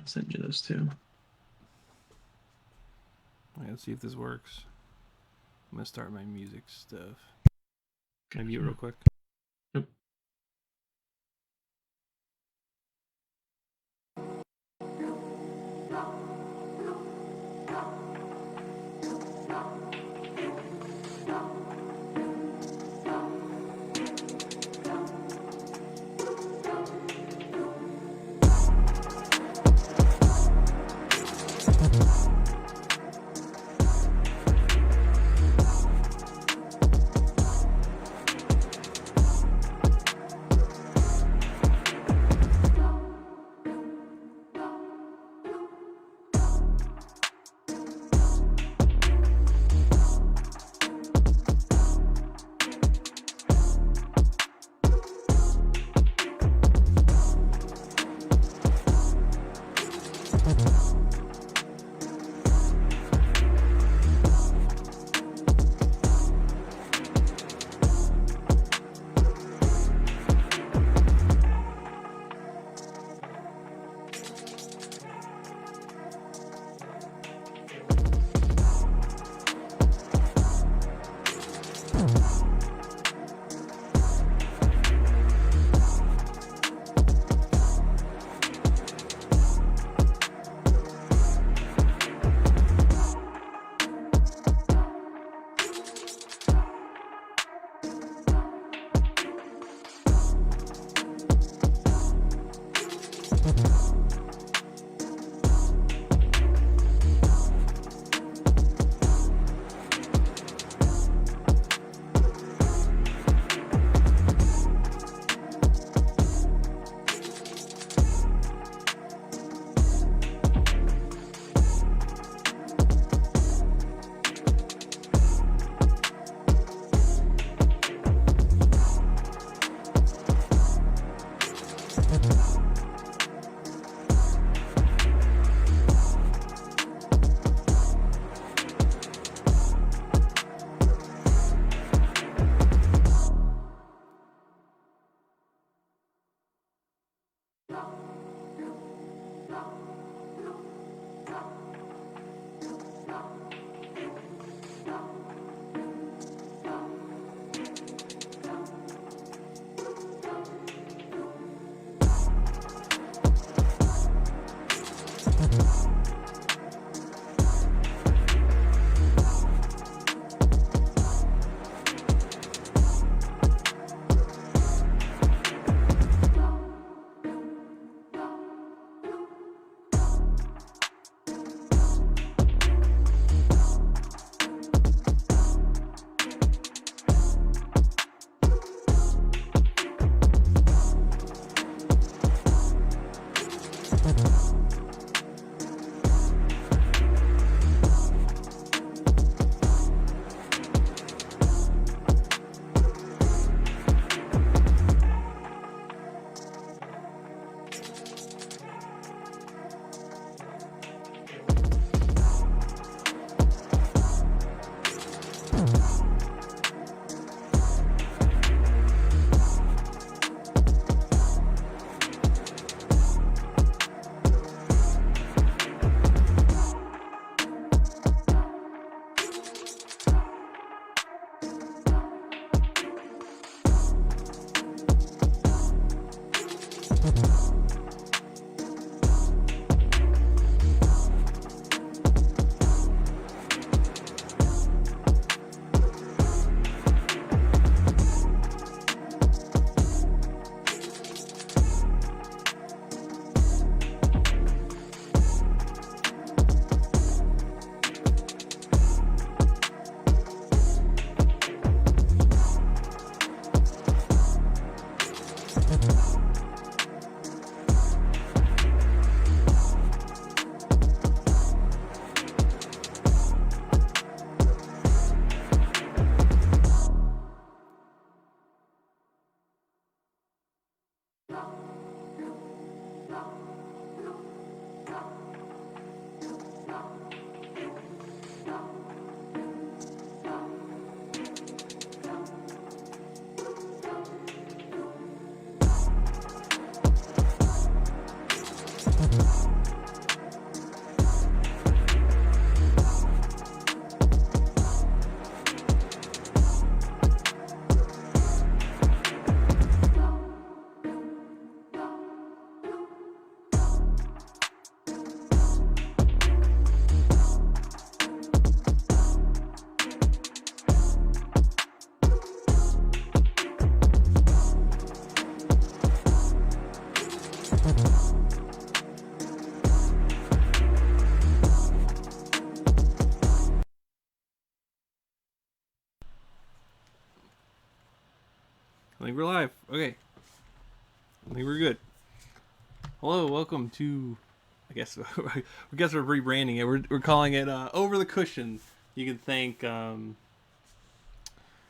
send you those two. Let's see if this works. I'm gonna start my music stuff. Can I Okay. mute real quick? Yep. think we're live. Okay. I think we're good. Hello, welcome to. I guess we're rebranding it. We're calling it Over the Cushion. You can thank Kyle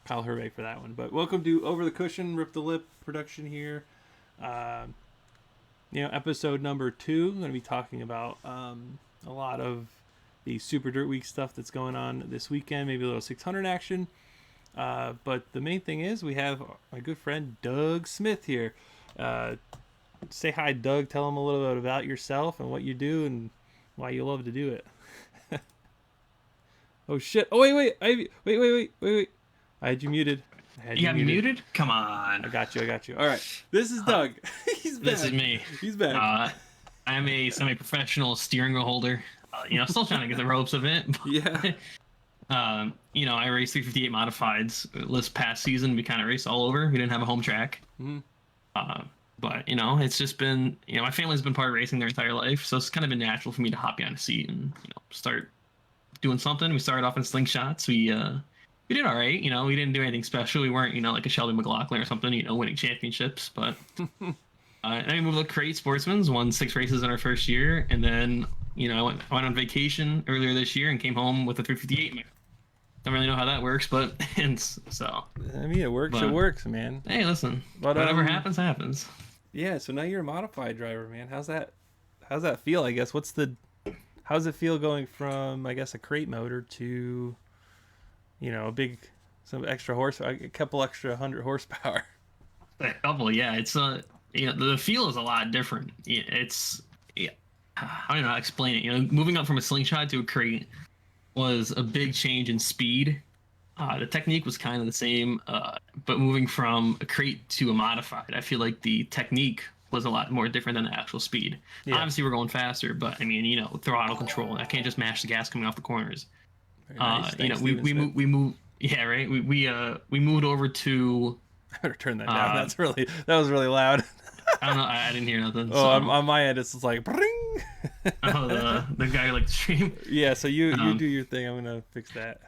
Hervey for that one. But welcome to Over the Cushion, Rip the Lip production here. Episode number 2. I'm going to be talking about a lot of the Super Dirt Week stuff that's going on this weekend. Maybe a little 600 action. But the main thing is we have my good friend Doug Smith here. Say hi, Doug. Tell him a little bit about yourself and what you do and why you love to do it. Oh shit! Oh wait! Wait! I had you muted. You got me muted? Come on. I got you. All right. This is Doug. He's back. This is me. He's back. I'm a semi-professional steering wheel holder. Still trying to get the ropes of it. But, yeah. I raced 358 modifieds this past season. We kind of raced all over. We didn't have a home track. Mm-hmm. But it's just been, my family's been part of racing their entire life, so it's kind of been natural for me to hop behind a seat and start doing something. We started off in slingshots. We did all right. We didn't do anything special. We weren't like a Shelby McLaughlin or something, winning championships. But and we moved to Crate Sportsman's, won 6 races in our first year, and then I went on vacation earlier this year and came home with a 358. Don't really know how that works, but it works. It works, man. Hey, listen, whatever happens. Yeah. So now you're a modified driver, man. How's that feel? I guess how's it feel going from a crate motor to some extra horsepower, a couple extra 100 horsepower? A couple, yeah. It's the feel is a lot different. I don't know how to explain it. Moving up from a slingshot to a crate was a big change in speed. The technique was kind of the same, but moving from a crate to a modified, I feel like the technique was a lot more different than the actual speed. Yeah. Obviously, we're going faster, but throttle control. I can't just mash the gas coming off the corners. Nice. We moved. Yeah, right. We moved over to. I better turn that down. That was really loud. I don't know. I didn't hear nothing. Oh, on my end, it's just like. Bring! The guy like the stream. Yeah. So you do your thing. I'm gonna fix that.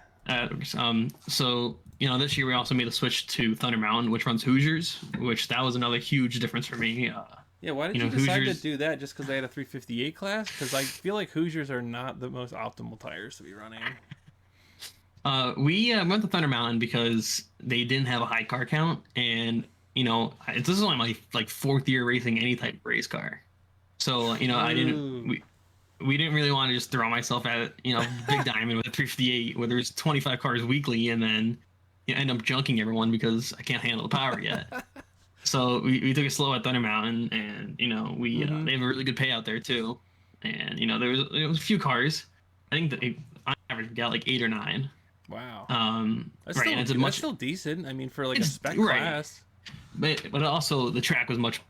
So this year we also made a switch to Thunder Mountain, which runs Hoosiers, which that was another huge difference for me. Yeah, why did you decide to do that? Just because they had a 358 class? Because I feel like Hoosiers are not the most optimal tires to be running. We went to Thunder Mountain because they didn't have a high car count, and this is only my 4th year racing any type of race car. So we didn't really want to just throw myself at Big Diamond with a 358 where there's 25 cars weekly and then end up junking everyone because I can't handle the power yet. So we took it slow at Thunder Mountain, and they have a really good payout there too. And there was a few cars. I think that on average got like 8 or 9. Wow. That's still decent. I mean, for like a spec class. But also the track was much.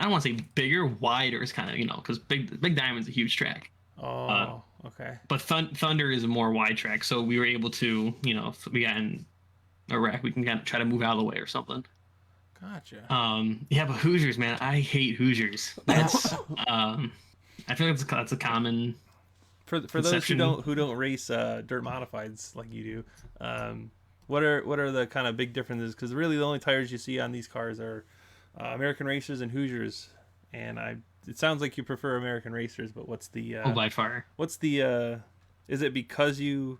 I don't want to say bigger, wider is kind of because Big Diamond's a huge track. Oh, okay. But Thunder is a more wide track, so we were able to, if we got in a wreck, we can kind of try to move out of the way or something. Gotcha. Yeah, but Hoosiers, man, I hate Hoosiers. That's I feel like that's a common. For those who don't race dirt modifieds like you do, what are the kind of big differences? Because really the only tires you see on these cars are American Racers and Hoosiers, and it sounds like you prefer American Racers, but what's the by far? What's the is it because you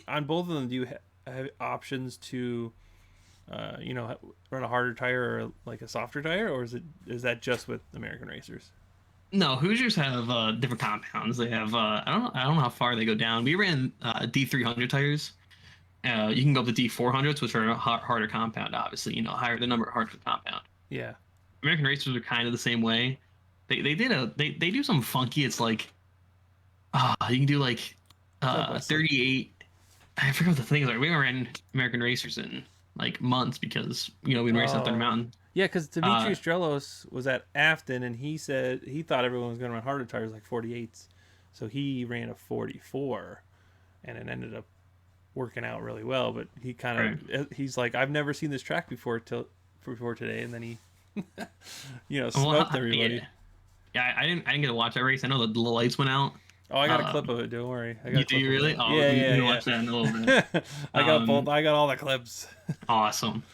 on both of them do you have options to run a harder tire or like a softer tire, or is that just with American Racers? No, Hoosiers have different compounds. They have I don't know how far they go down. We ran D300 tires. You can go up to D400s, which are a harder compound, obviously. Higher the number, harder the compound. Yeah. American Racers are kind of the same way. They do something funky. It's like you can do like 38. I forgot what the things are. We haven't ran American Racers in like months because we've been racing up Thunder Mountain. Yeah, because Demetrius Strelos was at Afton and he said he thought everyone was going to run harder tires like 48s, so he ran a 44, and it ended up working out really well. But he he's like, I've never seen this track before today, and then he smoked everybody. Yeah, I didn't get to watch that race. I know the lights went out. Oh, I got a clip of it. Don't worry. Do you really? Oh, yeah. Watch that in a little bit. I got all the clips. Awesome.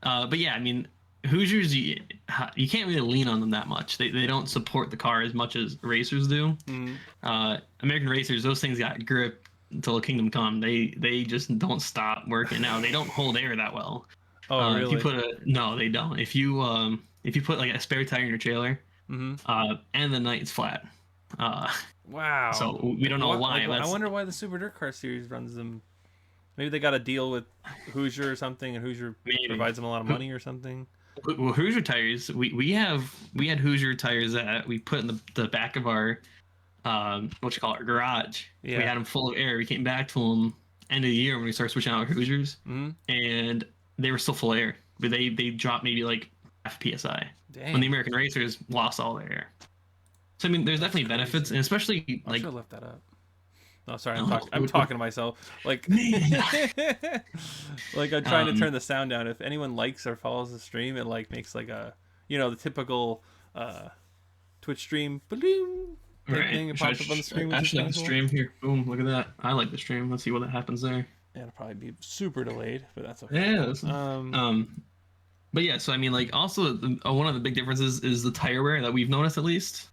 But yeah, I mean, Hoosiers, you can't really lean on them that much. They don't support the car as much as racers do. Mm. American racers, those things got grip until Kingdom Come. They just don't stop working. Now they don't hold air that well. Oh, If you really? put no, they don't. If you put like a spare tire in your trailer, Mm-hmm. and the night it's flat. Uh, Wow. so we don't know why. I wonder why the Super Dirt Car Series runs them. Maybe they got a deal with Hoosier or something, and Hoosier Maybe. provides them a lot of money or something. Well, Hoosier tires. We had Hoosier tires that we put in the back of our what you call it, our garage. Yeah. We had them full of air. We came back to them end of the year when we started switching out Hoosiers, and they were still full of air, but they dropped maybe like half psi. Dang. When the American racers lost all their air. So I mean, there's definitely benefits, and especially I like should have left that up. Oh, sorry, No, I'm talking to myself. Like, like I'm trying to turn the sound down. If anyone likes or follows the stream, it like makes like a, the typical Twitch stream, boom, thing. It pops up on the screen. Which Actually, is like the kinda cool. stream here. Boom! Look at that. I like the stream. Let's see what happens there. Yeah, it'll probably be super delayed, but that's okay. Yeah. But yeah. So I mean, like, also one of the big differences is the tire wear that we've noticed at least.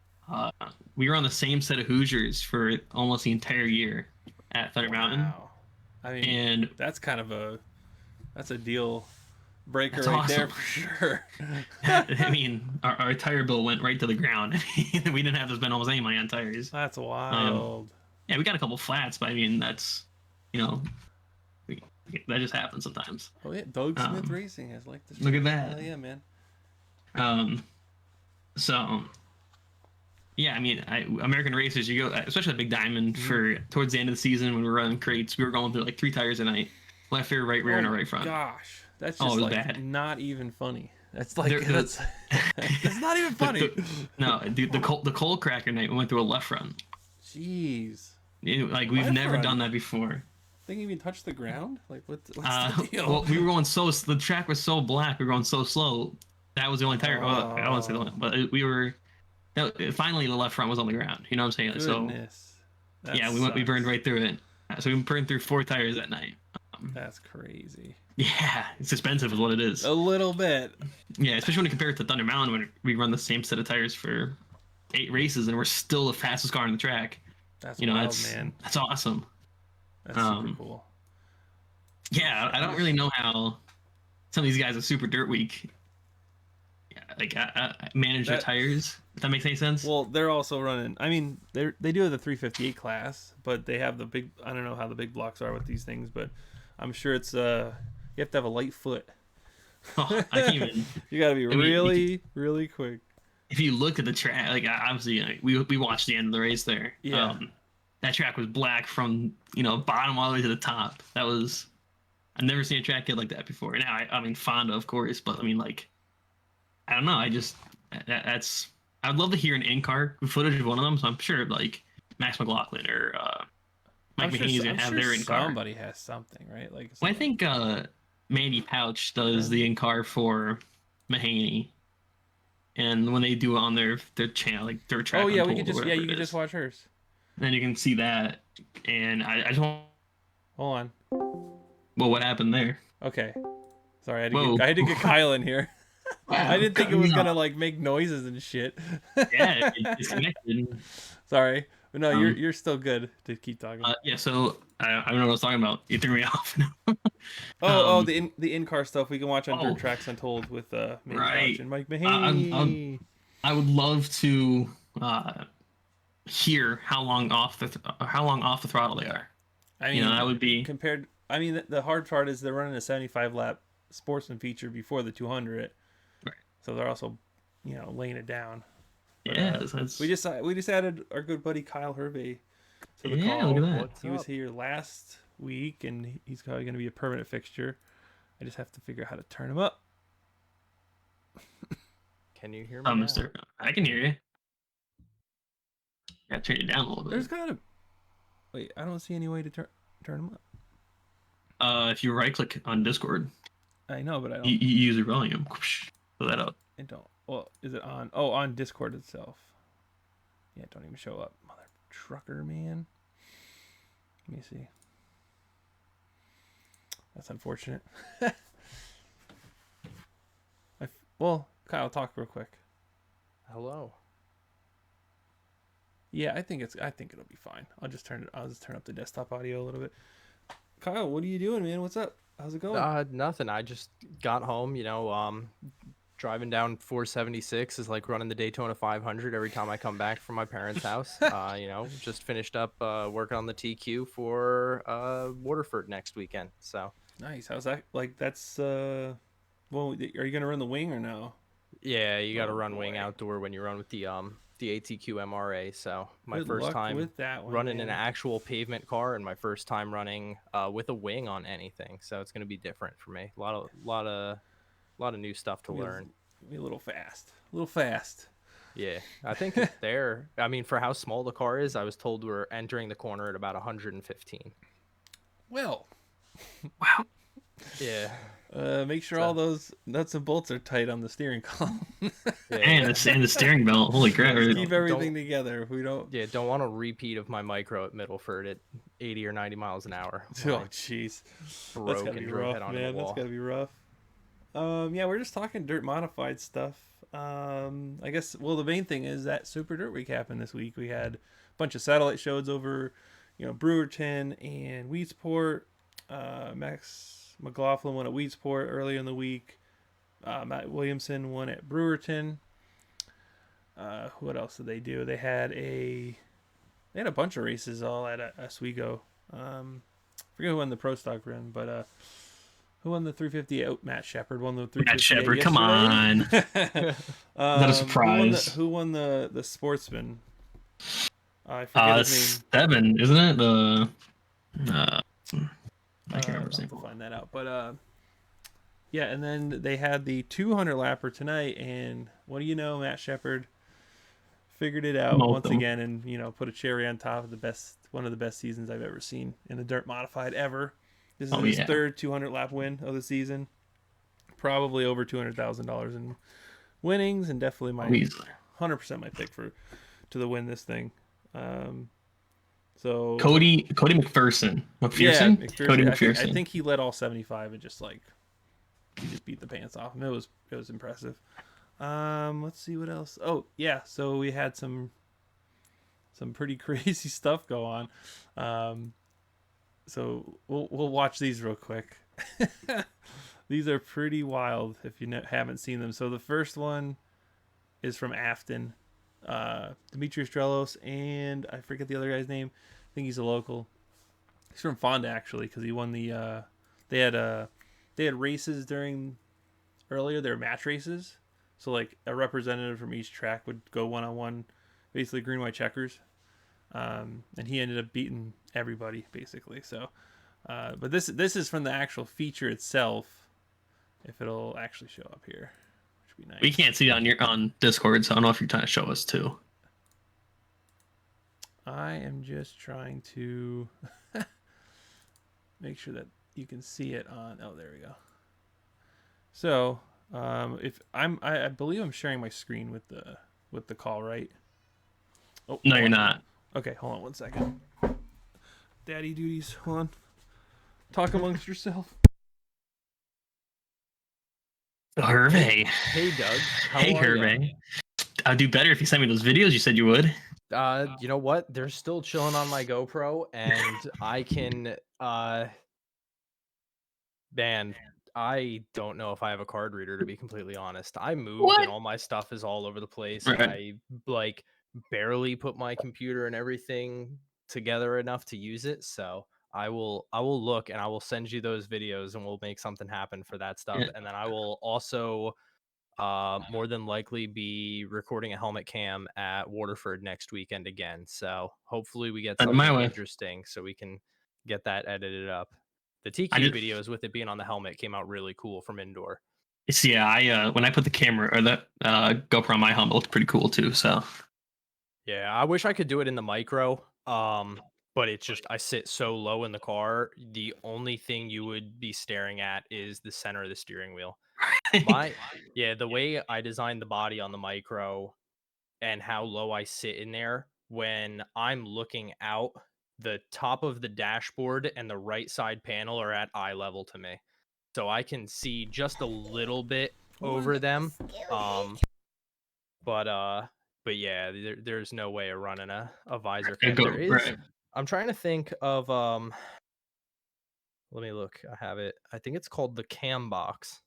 We were on the same set of Hoosiers for almost the entire year at Thunder Mountain, Wow. I mean, and that's kind of a deal breaker That's right there awesome. for sure. I mean, our tire bill went right to the ground. We didn't have to spend almost any money on tires. That's wild. Yeah, we got a couple flats, but I mean, that's, you know, that just happens sometimes. Oh yeah, Doug Smith Racing has like this. Look at that. Hell yeah, man. So yeah, I mean, American racers, you go, especially at Big Diamond, for towards the end of the season when we were running crates, we were going through like 3 tires a night, left rear, right rear, and a right front. Gosh, that's Oh, just it was like bad. not even funny. That's like There- that's it's not even funny. No, dude, the coal cracker night, we went through a left front. Jeez, Like we've Left never front? done that before. didn't even touch the ground. Like what's the deal? Well, we were going the track was so black, we were going so slow. That was the only tire. Well, I won't say the one, but we were. Finally, the left front was on the ground. You know what I'm saying? Goodness. So yeah, we burned right through it. So we burned through 4 tires that night. That's crazy. Yeah, it's expensive, is what it is. A little bit. Yeah, especially when you compare it to Thunder Mountain, when we run the same set of tires for 8 races, and we're still the fastest car on the track. That's You know, wild, that's man. that's awesome. That's super cool. Yeah, I don't really know how some of these guys at Super Dirt Week, like manage their That- tires. If that makes any sense. Well, they're also running. I mean, they do have the 358 class, but they have the big. I don't know how the big blocks are with these things, but I'm sure it's you have to have a light foot. Oh, I can't even. You got to be mean, really, really quick. If you look at the track, like obviously, we watched the end of the race there. Yeah. That track was black from bottom all the way to the top. That was, I've never seen a track get like that before. Now, I mean, Fonda, of course, but I mean, like, I don't know. I just that's. I'd love to hear an in-car footage of one of them. So I'm sure like Max McLaughlin or Mike Mahaney's gonna have their in-car. Somebody has something, right? Like, Well, I think Mandy Pouch does the in-car for Mahaney. And when they do it on their channel, like their track. oh yeah, we Untold could or just whatever you it could is. just watch hers. Then you can see that, and I just want. Hold on. Well, what happened there? Okay. Sorry, Whoa. I had to get Kyle in here. I didn't think it was No. gonna like make noises and shit. Yeah, it disconnected. Sorry, but no, you're still good to keep talking. Yeah, so I don't know what I was talking about. You threw me off. the in-car stuff we can watch on Oh. Dirt Tracks Untold with Mandy Right. Pouch and Mike Mahaney. I would love to hear how long off the throttle they are. I mean, That would be. compared. I mean, the hard part is they're running a 75 lap sportsman feature before the 200, Right. so they're also, laying it down. But, Yeah, that's. we just added our good buddy Kyle Hervey to the Yeah, call. look at that. He was here last week, and he's probably going to be a permanent fixture. I just have to figure out how to turn him up. Can you hear me? now? Mister, I can hear you. Gotta turn it down a little bit. There's gotta. Wait, I don't see any way to turn him up. If you right click on Discord, I know, but I don't. you use your volume. Pull that up. I don't. Well, is it on? Oh, on Discord itself. Yeah, it don't even show up. Mother trucker, man. Let me see. That's unfortunate. Well, Kyle, talk real quick. Hello. Yeah, I think it'll be fine. I'll just turn up the desktop audio a little bit. Kyle, what are you doing, man? What's up? How's it going? Nothing. I just got home. Driving down 476 is like running the Daytona 500 every time I come back from my parents' house. Just finished up working on the TQ for Waterford next weekend. So Nice. How's that? Like that's well, are you gonna run the wing or no? yeah, you got to Oh run wing boy. outdoor when you run with the ATQ MRA. So my Good first luck time with that one, running an man. actual pavement car and my first time running with a wing on anything. So it's going to be different for me. A lot of new stuff to learn. Be a little fast. A little fast. Yeah, I think there. I mean, for how small the car is, I was told we're entering the corner at about 115. Well, Wow. Yeah. make sure all So, those nuts and bolts are tight on the steering column. yeah. And the steering belt. Holy crap! Keep everything together. If we don't. Yeah, don't want a repeat of my micro at Middleford at 80 or 90 miles an hour. Oh, jeez. That's Broke gotta and be drove rough, head onto man. the That's wall. gotta be rough. Yeah, we're just talking dirt modified stuff. I guess. Well, the main thing is that Super Dirt Week happened this week. We had a bunch of satellite shows over, Brewerton and Weedsport. Max McLaughlin won at Weedsport earlier in the week. Matt Williamson won at Brewerton. What else did they do? They had a bunch of races all at Oswego. Forget who won the Pro Stock run, but who won the 350? Oh, Matt Shepard won the 350. Matt Shepard, come on. Not a surprise. Who won the Sportsman? I forget his name. Stebbin, isn't it? I can't remember I'll his name. have to find that out. But yeah, and then they had the 200 lapper tonight, and what do you know, Matt Shepard figured it out once again, and put a cherry on top of one of the best seasons I've ever seen in a dirt modified ever. This is his third 200 lap win of the season. Probably over $200,000 in winnings, and definitely my 100% my pick to the win this thing. So Cody McPherson. Yeah, McPherson. Cody McPherson. I think he led all 75 and just beat the pants off him. It was impressive. Let's see what else. Oh yeah, so we had some pretty crazy stuff go on. So we'll watch these real quick. These are pretty wild if you haven't seen them. So the first one is from Afton. Demetrius Strelos, and I forget the other guy's name. I think he's a local. He's from Fonda actually, because he won the. They had races earlier. They were match races, so like a representative from each track would go 1-on-1, basically green white checkers, and he ended up beating everybody basically. So, but this is from the actual feature itself. If it'll actually show up here. Nice. We can't see it on Discord, so I don't know if you're trying to show us too. I am just trying to make sure that you can see it on. Oh, there we go. So, if I believe I'm sharing my screen with the call, right? Oh, no, you're not. Okay, hold on one second. Daddy duties. Hold on. Talk amongst yourself. Hervé. Hey, Doug. Hey, Hervé. I'd do better if you sent me those videos you said you would. You know what? They're still chilling on my GoPro, and I can. Man, I don't know if I have a card reader, to be completely honest. I moved, and all my stuff is all over the place. Right. I barely put my computer and everything together enough to use it. So I will look, and I will send you those videos, and we'll make something happen for that stuff. Yeah. And then I will also more than likely be recording a helmet cam at Waterford next weekend again. So hopefully we get something interesting so we can get that edited up. The TQ videos with it being on the helmet came out really cool from indoor. Yeah, I when I put the camera or the GoPro on my helmet, it looked pretty cool too. So yeah, I wish I could do it in the micro. But it's just I sit so low in the car. The only thing you would be staring at is the center of the steering wheel. The way I designed the body on the micro and how low I sit in there, when I'm looking out, the top of the dashboard and the right side panel are at eye level to me. So I can see just a little bit over them. But yeah, there's no way of running a visor cam. There is. Right. I'm trying to think of let me look. I have it. I think it's called the Cam Box.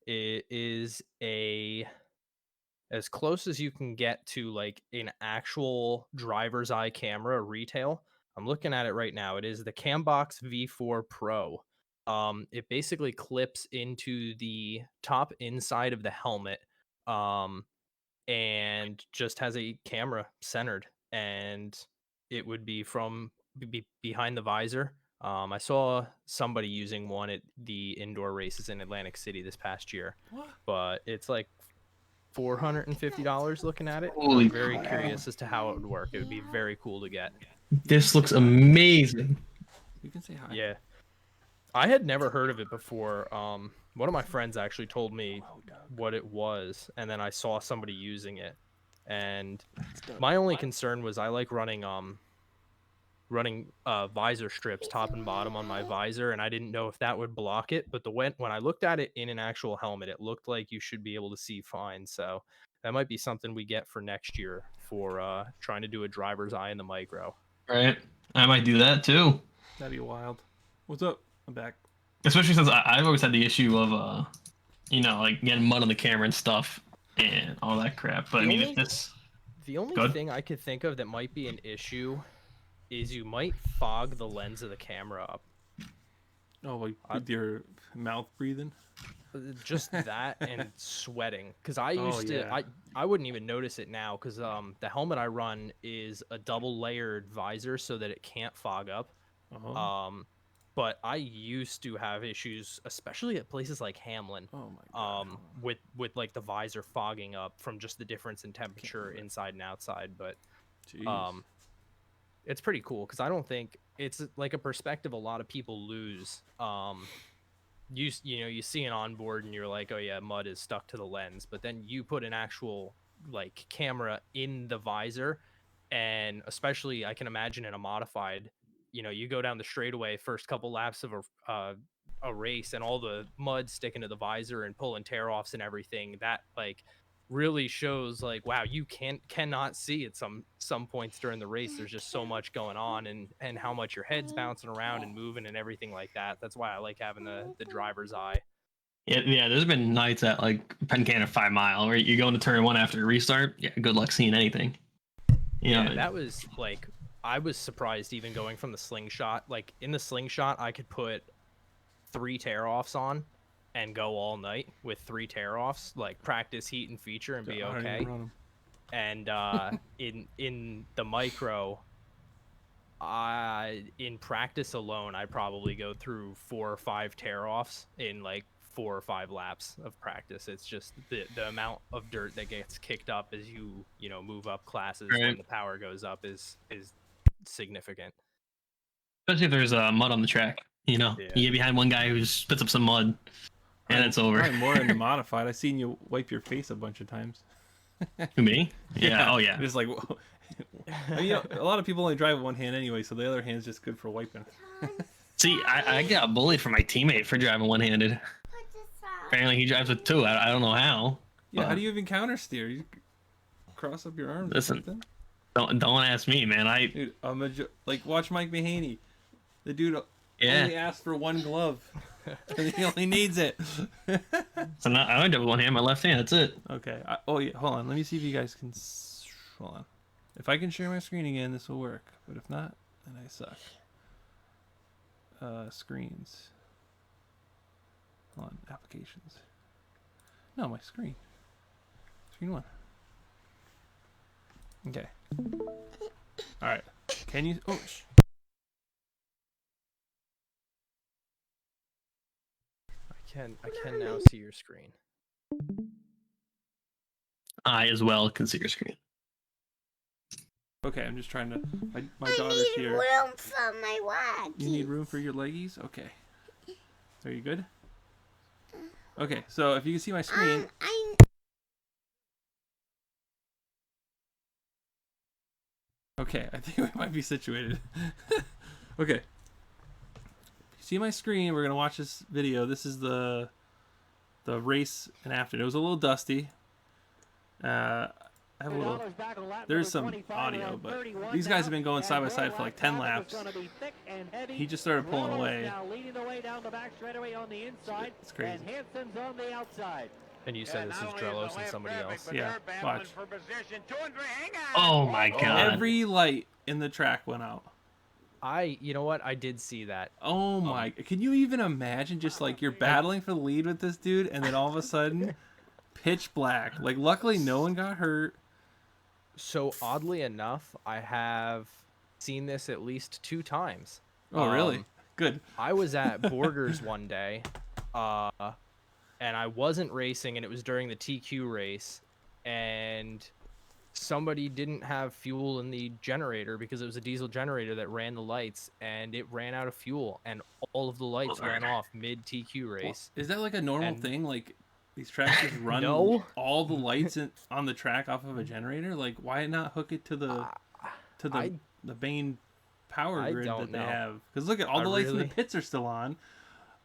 It is as close as you can get to like an actual driver's eye camera retail. I'm looking at it right now. It is the Cambox V4 Pro. It basically clips into the top inside of the helmet, and just has a camera centered, and it would be from behind the visor. I saw somebody using one at the indoor races in Atlantic City this past year, but it's like $450 looking at it. Holy I'm very crap. curious as to how it would work. It would be very cool to get. This looks amazing. You can say hi. Yeah. I had never heard of it before. One of my friends actually told me what it was, and then I saw somebody using it. And my only concern was I like running visor strips top and bottom on my visor, and I didn't know if that would block it. But when I looked at it in an actual helmet, it looked like you should be able to see fine. So that might be something we get for next year for trying to do a driver's eye in the micro. Right. I might do that too. That'd be wild. What's up? I'm back. Especially since I've always had the issue of like getting mud on the camera and stuff and all that crap. But I mean, if this the only thing I could think of that might be an issue is you might fog the lens of the camera up. Oh, like with your mouth breathing? Just that and sweating. Because I used to, I wouldn't even notice it now because the helmet I run is a double layered visor so that it can't fog up. But I used to have issues, especially at places like Hamlin. Oh my god. With like the visor fogging up from just the difference in temperature inside and outside. But Jeez. it's pretty cool because I don't think it's like a perspective a lot of people lose. You see an onboard and you're like, oh yeah, mud is stuck to the lens, but then you put an actual like camera in the visor, and especially I can imagine in a modified, you go down the straightaway first couple laps of a race and all the mud sticking to the visor and pulling tear offs and everything, that like really shows like, wow, you cannot see at some points during the race. There's just so much going on, and how much your head's bouncing around and moving and everything like that. That's why I like having the driver's eye. Yeah, there's been nights at like Penn 5 Mile where you go into turn one after a restart. Yeah, good luck seeing anything. Yeah, that was like, I was surprised even going from the slingshot. Like in the slingshot, I could put 3 tear offs on and go all night with 3 tear offs, like practice heat and feature and be okay. And in the micro, in practice alone, I probably go through 4 or 5 tear offs in like 4 or 5 laps of practice. It's just the amount of dirt that gets kicked up as you move up classes when the power goes up is significant. Especially if there's mud on the track. You get behind one guy who spits up some mud, and it's over. I'm more into modified. I've seen you wipe your face a bunch of times. Me? Yeah. Oh yeah. It's like, I mean, a lot of people only drive with one hand anyway, so the other hand's just good for wiping. See, I got bullied from my teammate for driving one-handed. Apparently he drives with 2. I don't know how. Yeah, how do you even counter steer? You cross up your arms. Listen, don't ask me, man. Dude, like watch Mike Mahaney. The dude only asked for 1 glove. He only needs it. So now I only do with one hand, my left hand. That's it. Okay. Hold on. Let me see if you guys can. Hold on. If I can share my screen again, this will work. But if not, then I suck. Screens. Hold on. Applications. No, my screen. Screen 1. Okay. All right. Can you? Oh. I can now see your screen. I as well can see your screen. Okay, I'm just trying to. My daughter's here. I need room for my leggies. You need room for your leggies? Okay. Are you good? Okay, so if you can see my screen. Okay, I think we might be situated. Okay. See my screen, we're gonna watch this video. This is the the race and after. It was a little dusty. I have a little. There's some audio, but these guys have been going side by side for like 10 laps. He just started pulling away. It's crazy. And you said this is Drelos and somebody else. Yeah, watch. Oh my god. Every light in the track went out. You know what? I did see that. Oh my! Can you even imagine just like you're battling for the lead with this dude, and then all of a sudden, pitch black. Like, luckily no one got hurt. So oddly enough, I have seen this at least 2 times. Oh, really? Good. I was at Borgers one day, and I wasn't racing, and it was during the TQ race, and somebody didn't have fuel in the generator because it was a diesel generator that ran the lights, and it ran out of fuel, and all of the lights went off mid TQ race. Is that like a normal thing? Like, these tracks just run all the lights on the track off of a generator? Like, why not hook it to the main power grid that they have? Because look at all the lights in the pits are still on.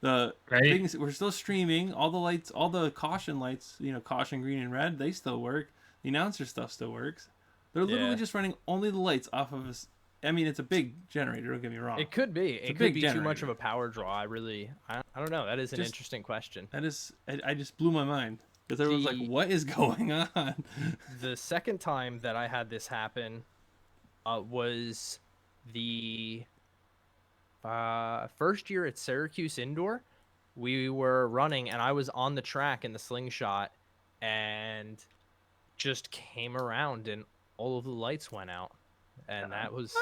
The things, we're still streaming. All the lights, all the caution lights, caution green and red, they still work. The announcer stuff still works. They're literally just running only the lights off of us. I mean, it's a big generator. Don't get me wrong. It could be. It could be too much of a power draw. I don't know. That is an interesting question. That is. I just blew my mind because everyone's like, "What is going on?" The second time that I had this happen was the first year at Syracuse Indoor. We were running, and I was on the track in the slingshot, and just came around, and all of the lights went out, and that was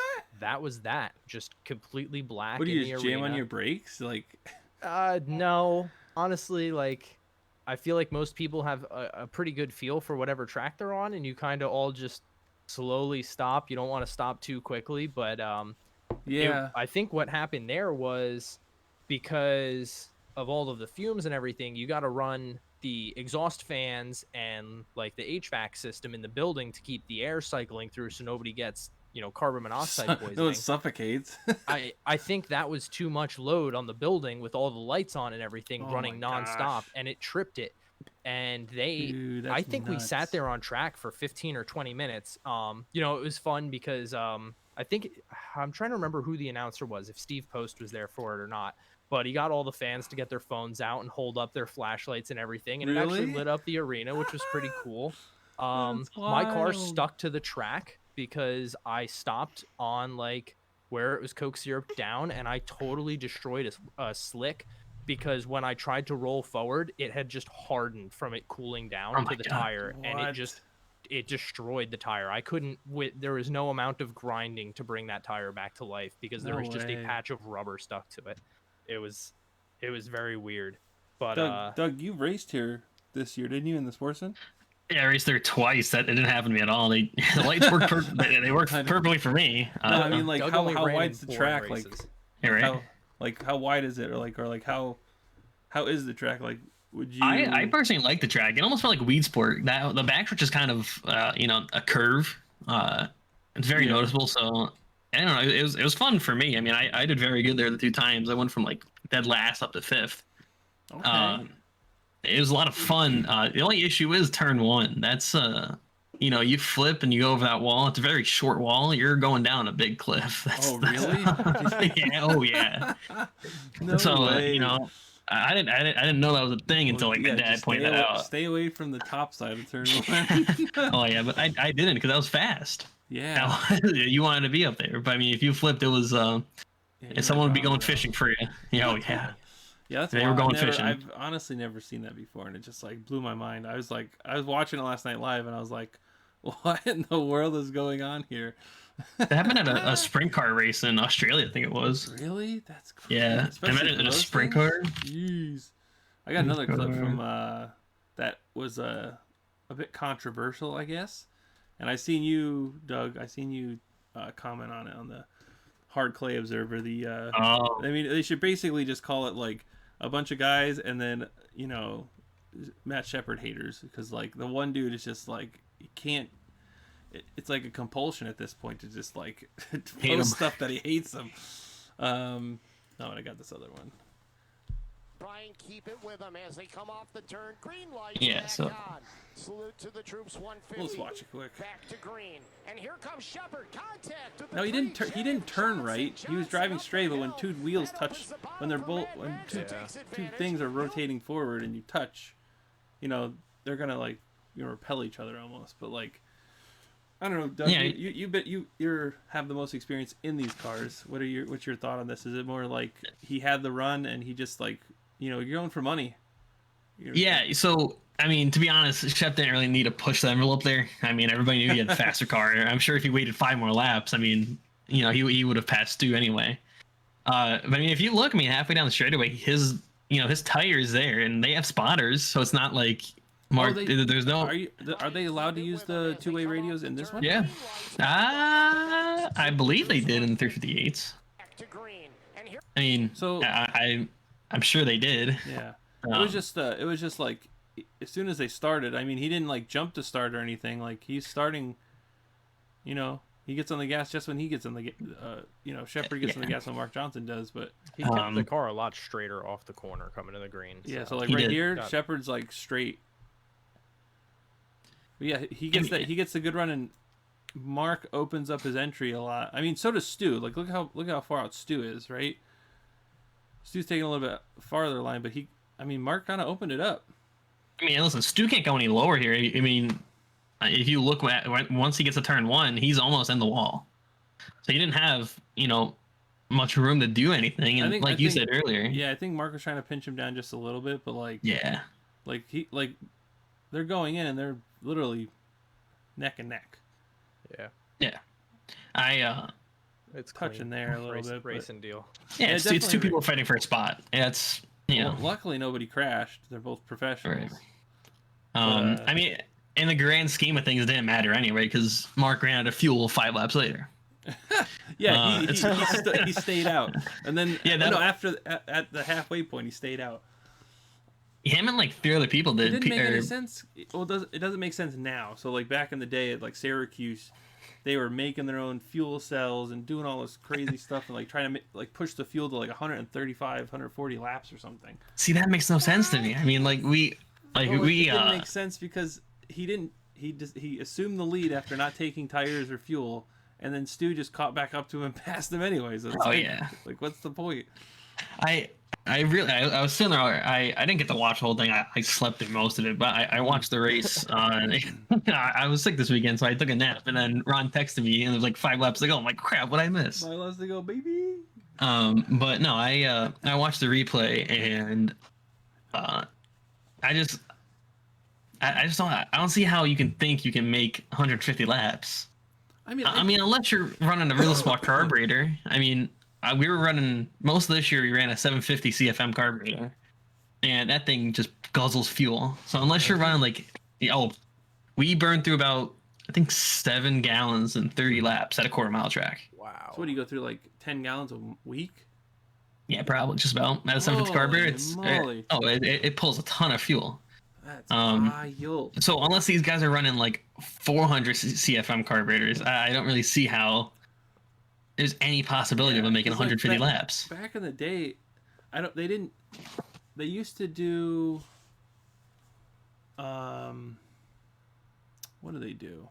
that. Just completely black. What do you just jam on your brakes? Like, no, honestly, like, I feel like most people have a pretty good feel for whatever track they're on, and you kind of all just slowly stop. You don't want to stop too quickly, but I think what happened there was because of all of the fumes and everything, you got to run the exhaust fans and like the HVAC system in the building to keep the air cycling through so nobody gets, carbon monoxide poisoning. No, it suffocates. I think that was too much load on the building with all the lights on and everything running nonstop, and it tripped it. And I think we sat there on track for 15 or 20 minutes. It was fun because I'm trying to remember who the announcer was, if Steve Post was there for it or not. But he got all the fans to get their phones out and hold up their flashlights and everything, and it actually lit up the arena, which was pretty cool. My car stuck to the track because I stopped on like where it was Coke syrup down, and I totally destroyed a slick because when I tried to roll forward, it had just hardened from it cooling down to the tire, and it destroyed the tire. I couldn't. There was no amount of grinding to bring that tire back to life because there was just a patch of rubber stuck to it. It was very weird. But Doug, you raced here this year, didn't you, in the Sportsman? Yeah, I raced there twice. That it didn't happen to me at all. The lights worked. They worked perfectly for me. No, I mean, like, how wide's the track? Like, how wide is it, or how is the track? Like, would you? I personally like the track. It almost felt like Weed Sport. That the backstretch is kind of a curve. It's very noticeable. So I don't know. It was fun for me. I mean, I did very good there the 2 times. I went from like dead last up to 5th. Okay. It was a lot of fun. The only issue is turn 1. That's you flip and you go over that wall. It's a very short wall. You're going down a big cliff. Really? Yeah. Oh yeah. No so way. I didn't know that was a thing until like my dad pointed that out. Stay away from the top side of turn 1. Oh yeah, but I didn't because I was fast. Yeah. You wanted to be up there, but I mean, if you flipped, it was someone would be going fishing for you. Oh yeah. Yeah, that's they were going fishing. I've honestly never seen that before, and it just like blew my mind. I was watching it last night live, and I was like, "What in the world is going on here?" That happened at a sprint car race in Australia, I think it was. Really? That's crazy. Yeah. I met it in a sprint car. Jeez. I got another clip from that was a bit controversial, I guess. And I seen you, Doug. I seen you comment on it on the Hard Clay Observer. I mean, they should basically just call it like a bunch of guys, and then Matt Shepard haters, because like the one dude is just like you can't. It's like a compulsion at this point to just like post stuff that he hates him. Oh, and I got this other one. Try and keep it with them as they come off the turn. Green light. Yeah, so Salute to the troops. 150. Let's watch it quick. Back to green, and here comes Shepard. Contact. With the No, he didn't. three. He didn't turn right. He was driving Johnson straight, up but the when hill, two wheels and touch, opens the when they're bottom both, for when Matt two, Mansell. Takes two advantage. things are rotating forward and you touch, you know, they're gonna like repel each other almost. But like, I don't know, Doug. Yeah. You have the most experience in these cars. What's your thought on this? Is it more like he had the run and he just like, you know, you're going for money? yeah. So I mean, to be honest, Shep didn't really need to push the envelope there. I mean, everybody knew he had a faster car. I'm sure if he waited 5 more laps, I mean, you know, he would have passed Stu anyway. But I mean, if you look, I mean, halfway down the straightaway, his tire is there, and they have spotters, so it's not like Mark. There's no. Are they allowed to use the two-way radios in this one? Yeah. I believe they did in the 358s. Back to green, and here. I mean, So- I'm sure they did. Yeah. Um, It was just like as soon as they started. I mean, he didn't like jump to start or anything. Like he's starting. You know, he gets on the gas just when he gets on the. You know, Shepard gets on the gas when Mark Johnson does, but. He kept the car a lot straighter off the corner coming to the green. Yeah, so like He right did. here, Got it. Shepard's like straight. But yeah, he gets that. He gets the good run, and Mark opens up his entry a lot. I mean, so does Stu. Like look how far out Stu is, right? Stu's taking a little bit farther line, but Mark kind of opened it up. I mean, listen, Stu can't go any lower here. I mean, if you look at once he gets to turn 1, he's almost in the wall. So he didn't have, you know, much room to do anything. And I like you think- said earlier, Yeah, I think Mark was trying to pinch him down just a little bit, but like yeah. they're going in and they're literally neck and neck. Yeah, it's Touching clean. there a little bit, but- Racing deal. Yeah, Yeah, it's two definitely. people fighting for a spot. It's, you know, Well, luckily nobody crashed. They're both professionals. right. But, I mean, in the grand scheme of things, it didn't matter anyway because Mark ran out of fuel 5 laps later. Yeah, he it's- he stayed out, and then Yeah, no, that- after at the halfway point he stayed out. Him and like 3 other people It did. didn't make any or- sense. Well, it doesn't make sense now. So like back in the day at like Syracuse, they were making their own fuel cells and doing all this crazy stuff and like trying to like push the fuel to like 135, 140 laps or something. See, that makes no sense to me. I mean, like we Well, it didn't make sense because he assumed the lead after not taking tires or fuel, and then Stu just caught back up to him and passed him anyways. It's Oh, like, yeah. Like what's the point? I I was sitting there. I didn't get to watch the whole thing. I slept through most of it, but I watched the race. I was sick this weekend, so I took a nap. And then Ron texted me, and it was like 5 laps to go. I'm like, crap, what I miss? My loves to go, baby. But no, I watched the replay, and I just don't see how you can think you can make 150 laps. I mean, I mean, unless you're running a real small carburetor. I mean, we were running most of this year. We ran a 750 CFM carburetor, and that thing just guzzles fuel. So unless you're running like, we burned through about I think 7 gallons in 30 laps at a quarter-mile track. Wow. so what do you go through like 10 gallons a week? Yeah, probably just about. At a 750 carburetor, moly. it pulls a ton of fuel. That's wild. So unless these guys are running like 400 CFM carburetors, I don't really see how there's any possibility of them making 'cause, like, 150 laps. Back in the day, they used to do what do they do?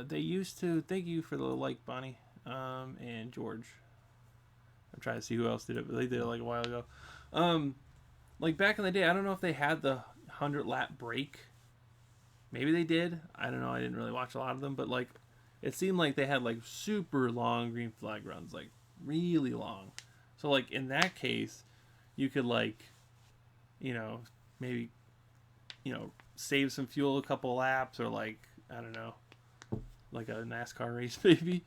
They used to, thank you for the like, Bonnie, and George. I'm trying to see who else did it, but they did it like a while ago. Like back in the day, I don't know if they had the 100 lap break. Maybe they did. I don't know. I didn't really watch a lot of them, but like it seemed like they had like super long green flag runs, like really long. So like in that case, you could like, maybe, save some fuel a couple laps, or like, I don't know, like a NASCAR race maybe.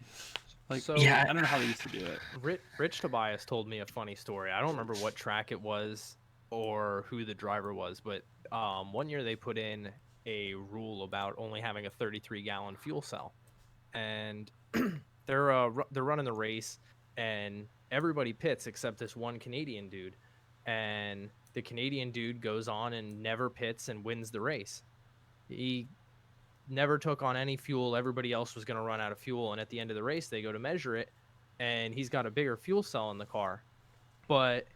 Like, So- Yeah. I don't know how they used to do it. Rich Tobias told me a funny story. I don't remember what track it was or who the driver was, but one year they put in a rule about only having a 33-gallon fuel cell, and they're running the race, and everybody pits except this one Canadian dude, and the Canadian dude goes on and never pits and wins the race. He never took on any fuel. Everybody else was going to run out of fuel, and at the end of the race they go to measure it, and he's got a bigger fuel cell in the car, but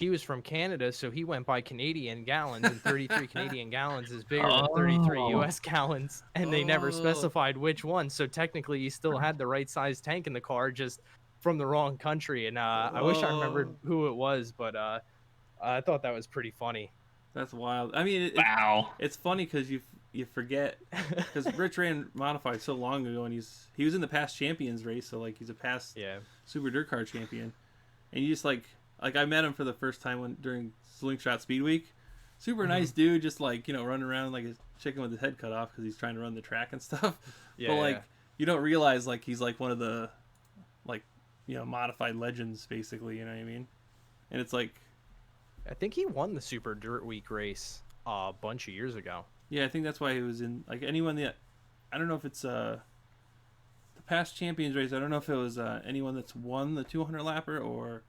he was from Canada, so he went by Canadian gallons, and 33 Canadian gallons is bigger than 33 Oh. US gallons, and they never specified which one. So technically, he still had the right size tank in the car, just from the wrong country. And I wish I remembered who it was, but I thought that was pretty funny. That's wild. I mean, Wow. it's funny because you forget, because Rich ran modified so long ago, and he was in the past champions race, so like he's a past Super Dirt Car champion, and you just like I met him for the first time during Slingshot Speed Week. Super nice dude, just like, you know, running around like a chicken with his head cut off because he's trying to run the track and stuff. But like you don't realize like he's like one of the like, you know, modified legends basically, you know what I mean? And it's like, I think he won the Super Dirt Week race a bunch of years ago. yeah, I think that's why he was in, like, anyone that, I don't know if it's the past champions race. I don't know if it was anyone that's won the 200 lapper or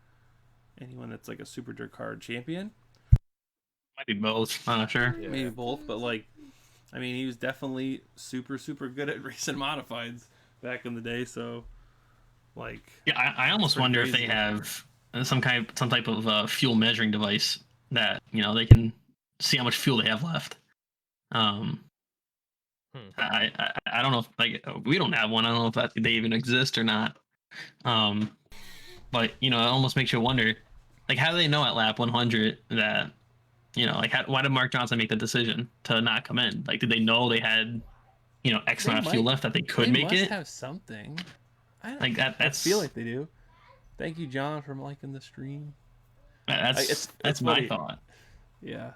anyone that's like a Super Dirt Car champion. Might be both. I'm not sure. Yeah. Maybe both, but like, I mean, he was definitely super good at racing modifieds back in the day. So, like, Yeah, I almost pretty wonder if crazy. they have some type of fuel measuring device that, you know, they can see how much fuel they have left. I don't know if, like, we don't have one. I don't know if they even exist or not. But you know, it almost makes you wonder, like, how do they know at lap 100 that, you know, like, why did Mark Johnson make the decision to not come in? Like, did they know they had, you know, X They amount of fuel might- left that they could they make must it? have something. Like that. I That's feel like they do. Thank you, it's liking the stream. that's it's my funny. thought. Yeah,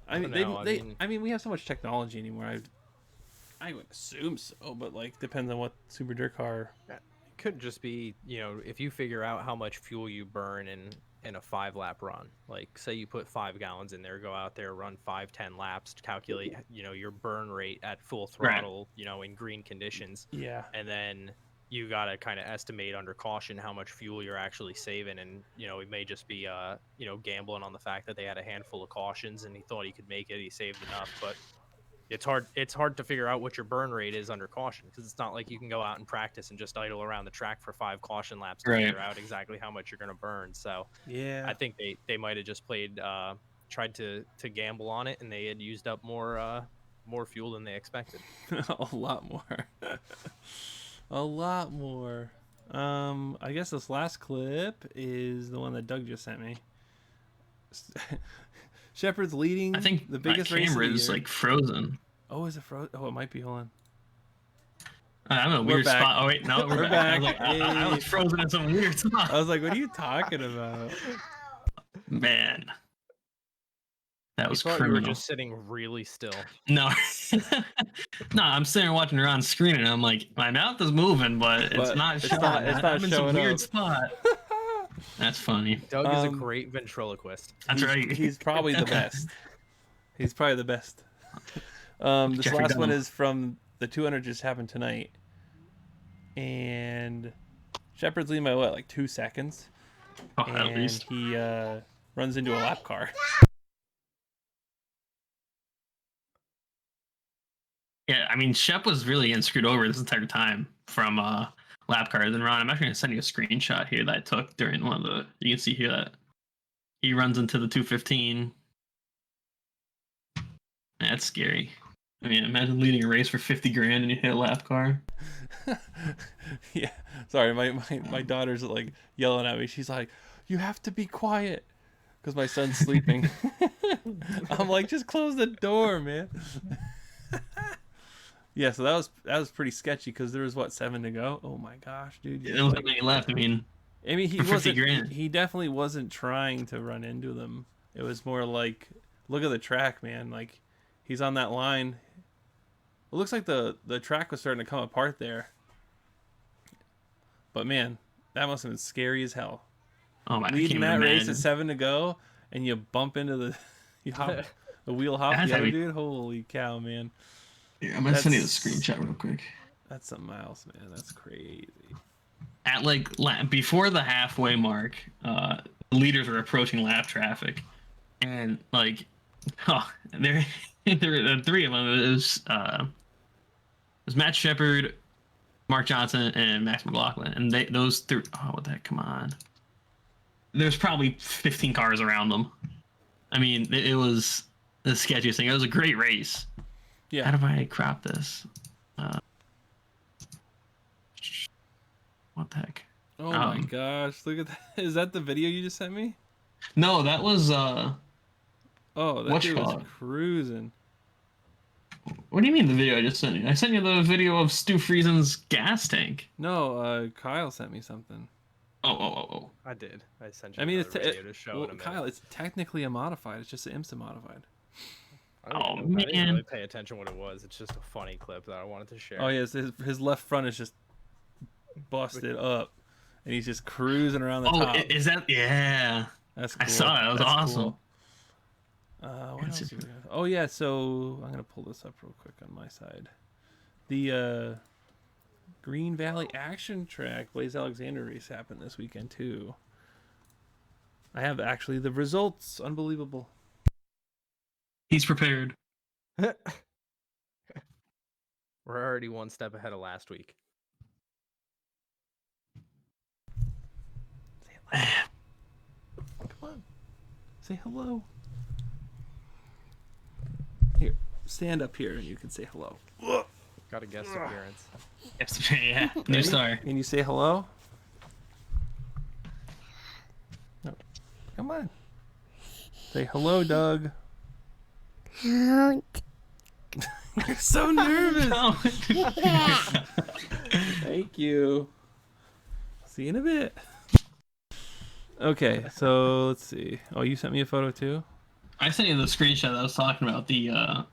I mean, don't know, I mean, we have so much technology anymore. I would assume so, but like, depends on what Super Dirt Car. It could just be, you know, if you figure out how much fuel you burn in a 5-lap run, like say you put 5 gallons in there, go out there, run 5-10 laps to calculate, you know, your burn rate at full throttle, you know, in green conditions, Yeah, and then you got to kind of estimate under caution how much fuel you're actually saving. And, you know, it may just be, you know, gambling on the fact that they had a handful of cautions and he thought he could make it, he saved enough. But it's hard to figure out what your burn rate is under caution, because it's not like you can go out and practice and just idle around the track for 5 caution laps to figure out exactly how much you're going to burn. So yeah. I think they might have just tried to gamble on it, and they had used up more fuel than they expected. A lot more. A lot more. I guess this last clip is the one that Doug just sent me. Shepard's leading. I think the biggest race of camera the is year. like frozen. Oh, is it frozen? Oh, it might be. Hold on. I'm in a We're weird back. spot. Oh wait, no, We're we're back. back. I was frozen in some weird spot. I was like, what are you talking about? Man, that was I thought you were criminal. just sitting really still. No, no, I'm sitting there watching her on screen, and I'm like, my mouth is moving, but it's But not. it's showing. not- it's not I'm in some showing weird up. spot. That's funny. Doug is a great ventriloquist. That's right. He's probably the best. He's probably the best. This Jeffrey last one Dahmer. is from the 200 just happened tonight. And Shepard's leading by what, like 2 seconds? Oh, at And least. he runs into a lap car. Yeah, I mean, Shep was really getting screwed over this entire time from lap cars. And Ron, I'm actually going to send you a screenshot here that I took during one of the. You can see here that he runs into the 215. That's scary. I mean, imagine leading a race for 50 grand and you hit a lap car. Yeah. Sorry, my daughter's like yelling at me. She's like, "You have to be quiet," because my son's sleeping. I'm like, just close the door, man. Yeah, so that was pretty sketchy because there was 7 to go. Oh my gosh, dude! There wasn't many left. I mean, He for 50 wasn't. grand. He definitely wasn't trying to run into them. It was more like, look at the track, man. Like, he's on that line. It looks like the track was starting to come apart there. But man, that must have been scary as hell. oh my, I Leading can't that even race imagine. at 7 to go, and you bump into the the wheel hop That's the other heavy. dude. Holy cow, man! Here, I'm gonna send you the That's- screenshot real quick. That's something else, man. That's crazy. At like before the halfway mark, the leaders were approaching lap traffic, and like, oh, there were 3 of them. It was Matt Shepard, Mark Johnson, and Max McLaughlin, and those 3. Oh, what the heck? Come on. there's probably 15 cars around them. I mean, it was the sketchiest thing. It was a great race. Yeah. How do I crop this? What the heck? Oh my gosh! Look at that. Is that the video you just sent me? No, that was Oh, that What dude was shot? cruising. What do you mean the video I just sent you? I sent you the video of Stu Friesen's gas tank. No, Kyle sent me something. Oh. I did. I sent you. I mean, another video to show in a Kyle, minute. it's technically a modified. It's just an IMSA modified. I don't Oh, even know- I didn't really man. pay attention what it was. It's just a funny clip that I wanted to share. Oh yeah, his left front is just busted up, and he's just cruising around the Oh, top. is that? Yeah. That's I cool. saw it. That was That's awesome. cool. What That's else super- do we have? Oh yeah, so I'm gonna pull this up real quick on my side. The Green Valley Action Track Blaze Alexander race happened this weekend too. I have actually the results. Unbelievable. He's prepared. We're already one step ahead of last week. Come on, say hello. Here, stand up here, and you can say hello. Got a guest appearance. Yes, yeah. New star. Can you say hello? No. Come on. Say hello, Doug. Don't. You're so nervous. Oh. Thank you. See you in a bit. Okay, so let's see. Oh, you sent me a photo too? I sent you the screenshot that I was talking about. The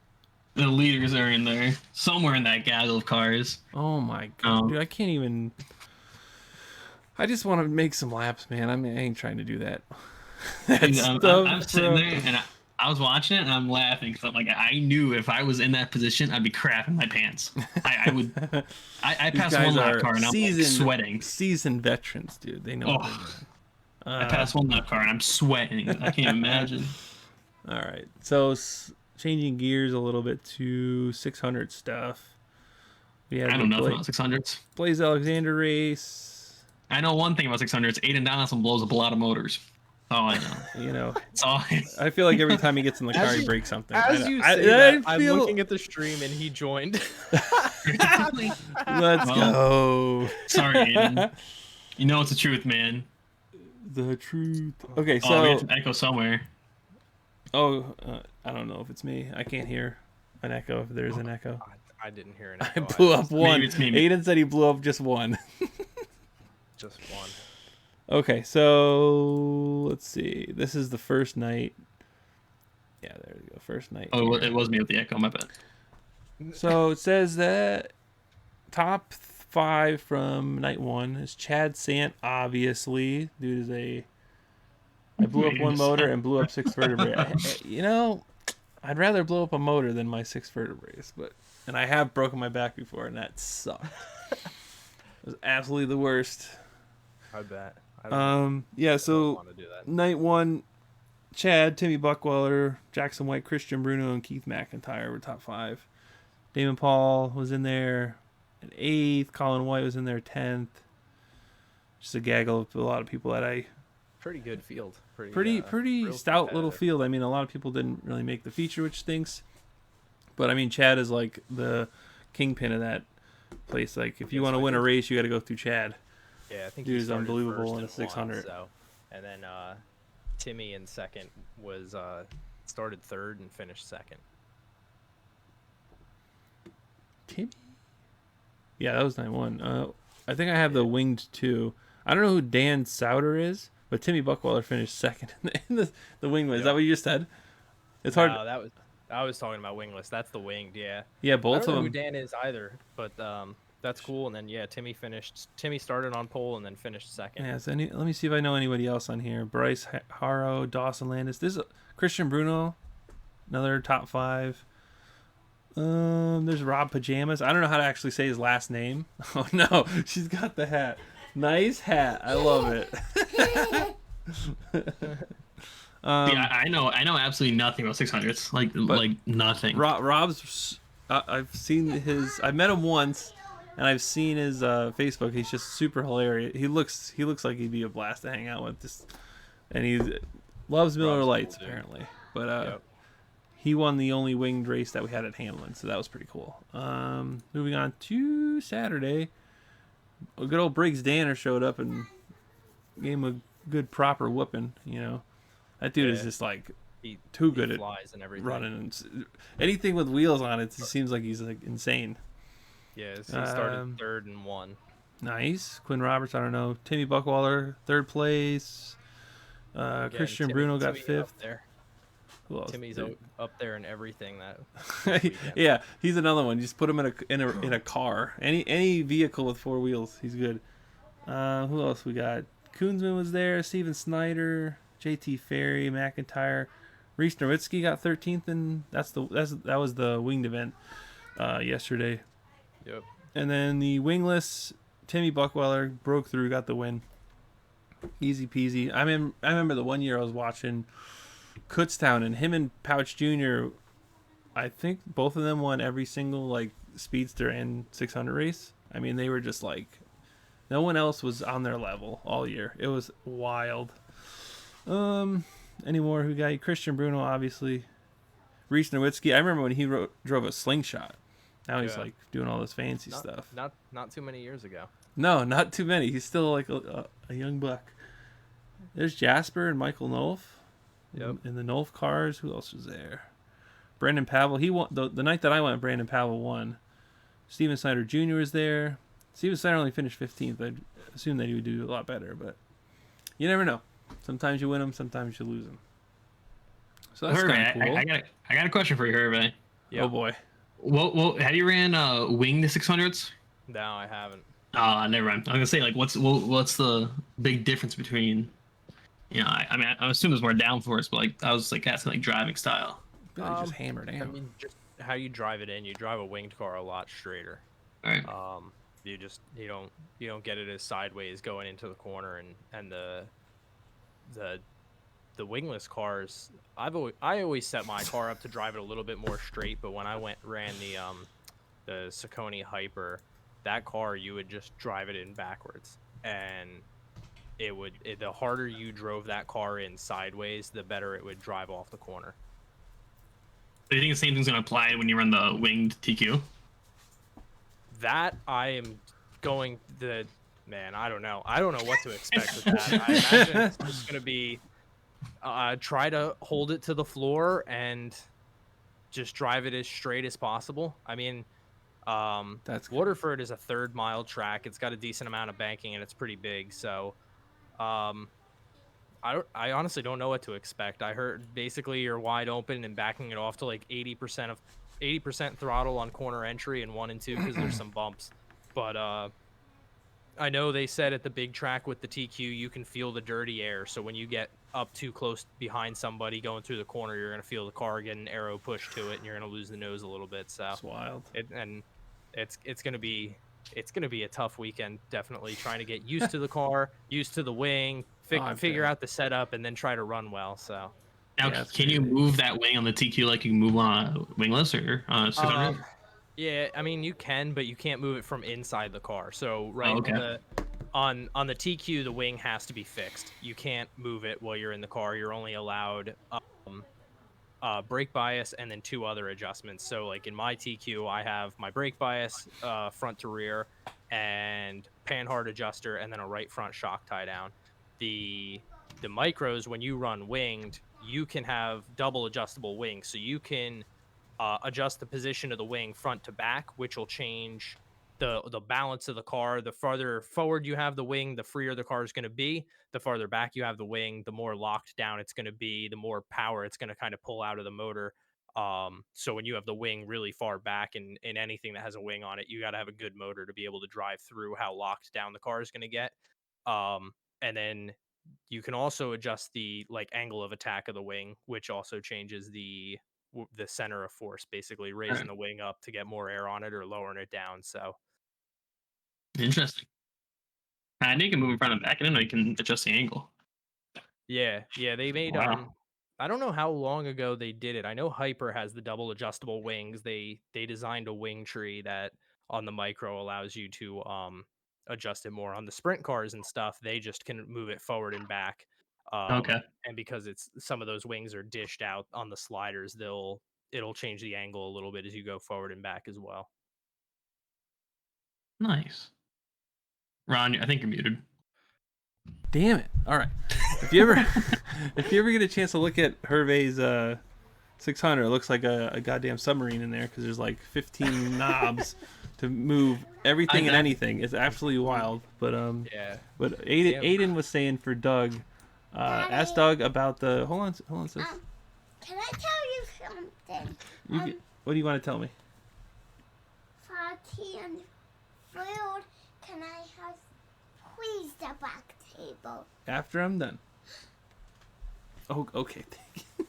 leaders are in there somewhere in that gaggle of cars. Oh my god, Oh. dude, I can't even. I just want to make some laps, man. I ain't trying to do that. And, Stuff, I'm sitting bro. there and I was watching it and I'm laughing because I'm like, I knew if I was in that position, I'd be crapping my pants. I would. I These passed guys one lap are car and I'm like, seasoned, sweating. seasoned veterans, dude. They know. What they're doing. I passed one lap car and I'm sweating. I can't imagine. All right, so changing gears a little bit to 600 stuff. We had I the don't know about 600s. Blaze Alexander race. I know one thing about 600s. Aiden Donaldson blows up a lot of motors. Oh, I know. You know, It's all. I feel like every time he gets in the car, As he you- breaks something. As you I say that, I I'm feel- looking at the stream and he joined. Let's Well, go. Sorry, Aiden. You know it's the truth, man. The truth. Okay, Oh, we have so to echo somewhere. I don't know if it's me. I can't hear an echo if there's an echo. I didn't hear I anything. blew up one. it's me. Aiden said he blew up just one. Just one. Okay, so let's see. This is the first night. Yeah, there we go. First night. Oh, here. it was me with the echo. My bad. So it says that top 5 from night 1 is Chad Sant, obviously. Dude is I blew up one motor and blew up 6 vertebrae. You know, I'd rather blow up a motor than my 6 vertebrae, and I have broken my back before, and that sucked. It was absolutely the worst. I bet. I don't Yeah, so want to do that. night 1, Chad, Timmy Buckweller, Jackson White, Christian Bruno, and Keith McIntyre were top 5. Damon Paul was in there in 8th. Colin White was in there 10th. Just a gaggle of a lot of people that I Pretty good field. pretty real stout little competitive. field. I mean, a lot of people didn't really make the feature, which stinks. But I mean, Chad is like the kingpin of that place. Like, if you Yes, want to I win a think- race, you got to go through Chad. Yeah, I think Dude he is started unbelievable first in a and 600. won, so. And then Timmy in second was started third and finished second. Timmy? Yeah, that was night 1. I think I have the winged 2. I don't know who Dan Souter is, but Timmy Buckweller finished second in the winged one. Is that what you just said? It's hard. No, I was talking about wingless. That's the winged, yeah. Yeah, I both don't know of who them. Dan is either, but that's cool. And then yeah, Timmy started on pole and then finished second. Yeah, let me see if I know anybody else on here. Bryce Haro, Dawson Landis. This is Christian Bruno, another top 5. There's Rob Pajamas. I don't know how to actually say his last name. Oh no, she's got the hat. Nice hat. I love it. Yeah, I know absolutely nothing about 600s. Like nothing. Rob's. I've seen his. I met him once, and I've seen his Facebook. He's just super hilarious. He looks like he'd be a blast to hang out with. Just and he loves Miller Rob's Lights cool, dude. apparently. But Yep. he won the only winged race that we had at Hamlin, so that was pretty cool. Moving on to Saturday, a good old Briggs Danner showed up and gave him a good proper whooping. You know, that dude is Yeah. just like He, too he good at flies and everything. running. Anything with wheels on it, it seems like he's like insane. Yeah, so he started Um, third and won. Nice. Quinn Roberts, I don't know. Timmy Buckwaller, third place. Again, Christian Timmy- Bruno got Timmy up fifth. there. Who else? Timmy's Dude. up there in everything that. Yeah, he's another one. Just put him in a car, any vehicle with four wheels. He's good. Who else we got? Koonsman was there. Steven Snyder, JT Ferry, McIntyre, Reese Nowitzki got 13th, and that was the winged event yesterday. Yep. And then the wingless Timmy Buckweller broke through, got the win. Easy peasy. I remember the one year I was watching Kutztown, and him and Pouch Jr. I think both of them won every single like speedster and 600 race. I mean, they were just like no one else was on their level all year. It was wild. Any more? Who got Christian Bruno? Obviously, Reese Nowitzki. I remember when he drove a slingshot. Now he's Yeah. like doing all this fancy stuff. Not too many years ago. No, not too many. He's still like a young buck. There's Jasper and Michael Nolf. Yep. In the Nolf cars. Who else was there? Brandon Pavel. He won the night that I went. Brandon Pavel won. Steven Snyder Jr. was there. Steven Snyder only finished 15th. I assumed that he would do a lot better, but you never know. Sometimes you win them, sometimes you lose them. So that's Hervé, kind of cool. I got a question for you, Hervé. Oh boy. Well, have you ran wing the 600s? No, I haven't. Never mind. I'm gonna say like, what's the big difference between, you know, I mean, I assume there's more downforce, but like I was like asking like driving style. Really just hammered I down. mean, just how you drive it in. You drive a winged car a lot straighter. All right. You don't get it as sideways going into the corner, and the wingless cars. I always set my car up to drive it a little bit more straight, but when I ran the Saucony Hyper, that car you would just drive it in backwards, and the harder you drove that car in sideways, the better it would drive off the corner. Do you think the same thing's gonna apply when you run the winged TQ? That I am going the man. I don't know. I don't know what to expect with that. I imagine it's just gonna be try to hold it to the floor and just drive it as straight as possible. I mean, That's good. Waterford is a 3rd-mile track. It's got a decent amount of banking and it's pretty big. So, I honestly don't know what to expect. I heard basically you're wide open and backing it off to like 80% throttle on corner entry and 1 and 2 because there's some bumps. But I know they said at the big track with the TQ you can feel the dirty air. So when you get up too close behind somebody going through the corner, you're gonna feel the car get an arrow pushed to it and you're gonna lose the nose a little bit. So That's wild. it's gonna be a tough weekend. Definitely trying to get used to the car, used to the wing, I figure bet. out the setup, and then try to run well. So Now, Yeah, that's can you crazy. move that wing on the TQ like you can move on a wingless or on a 600? yeah, I mean you can, but you can't move it from inside the car. So okay. on the TQ, the wing has to be fixed. You can't move it while you're in the car. You're only allowed brake bias and then 2 other adjustments. So like in my TQ, I have my brake bias front to rear and panhard adjuster and then a right front shock tie down. The micros, when you run winged, you can have double adjustable wings. So you can adjust the position of the wing front to back, which will change the balance of the car. The farther forward you have the wing, the freer the car is going to be. The farther back you have the wing, the more locked down it's going to be, the more power it's going to kind of pull out of the motor. So when you have the wing really far back in anything that has a wing on it, you got to have a good motor to be able to drive through how locked down the car is going to get. And then you can also adjust the like angle of attack of the wing, which also changes the center of force, basically raising the wing up to get more air on it or lowering it down. So Interesting. I think you can move in front and back. I didn't know you can adjust the angle. yeah, they made Wow. I don't know how long ago they did it. I know Hyper has the double adjustable wings. They designed a wing tree that on the micro allows you to adjust it more. On the sprint cars and stuff, they just can move it forward and back. Okay. And because it's some of those wings are dished out on the sliders, it'll change the angle a little bit as you go forward and back as well. Nice. Ron, I think you're muted. Damn it! All right. If you ever get a chance to look at Hervé's 600, it looks like a goddamn submarine in there because there's like 15 knobs to move everything and anything. It's absolutely wild. But Yeah. But Aiden was saying for Doug, ask Doug about the. Hold on, sis. Can I tell you something? What do you want to tell me? Party and food. Can I have please the back table? After I'm done. Oh, okay. Thank you.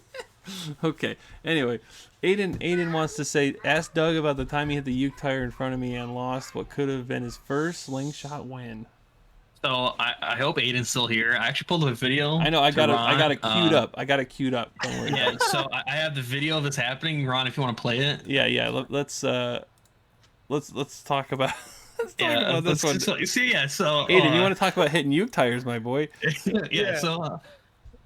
Okay. Anyway, Aiden wants to say, ask Doug about the time he hit the Uke tire in front of me and lost what could have been his first slingshot win. So I hope Aiden's still here. I actually pulled up a video. I know. I got it queued up. I got it queued up. Don't worry. Yeah. So I have the video of this happening. Ron, if you want to play it. Yeah. Let's talk about. Let's talk about this one. So Aiden, you want to talk about hitting Uke tires, my boy? Yeah. So.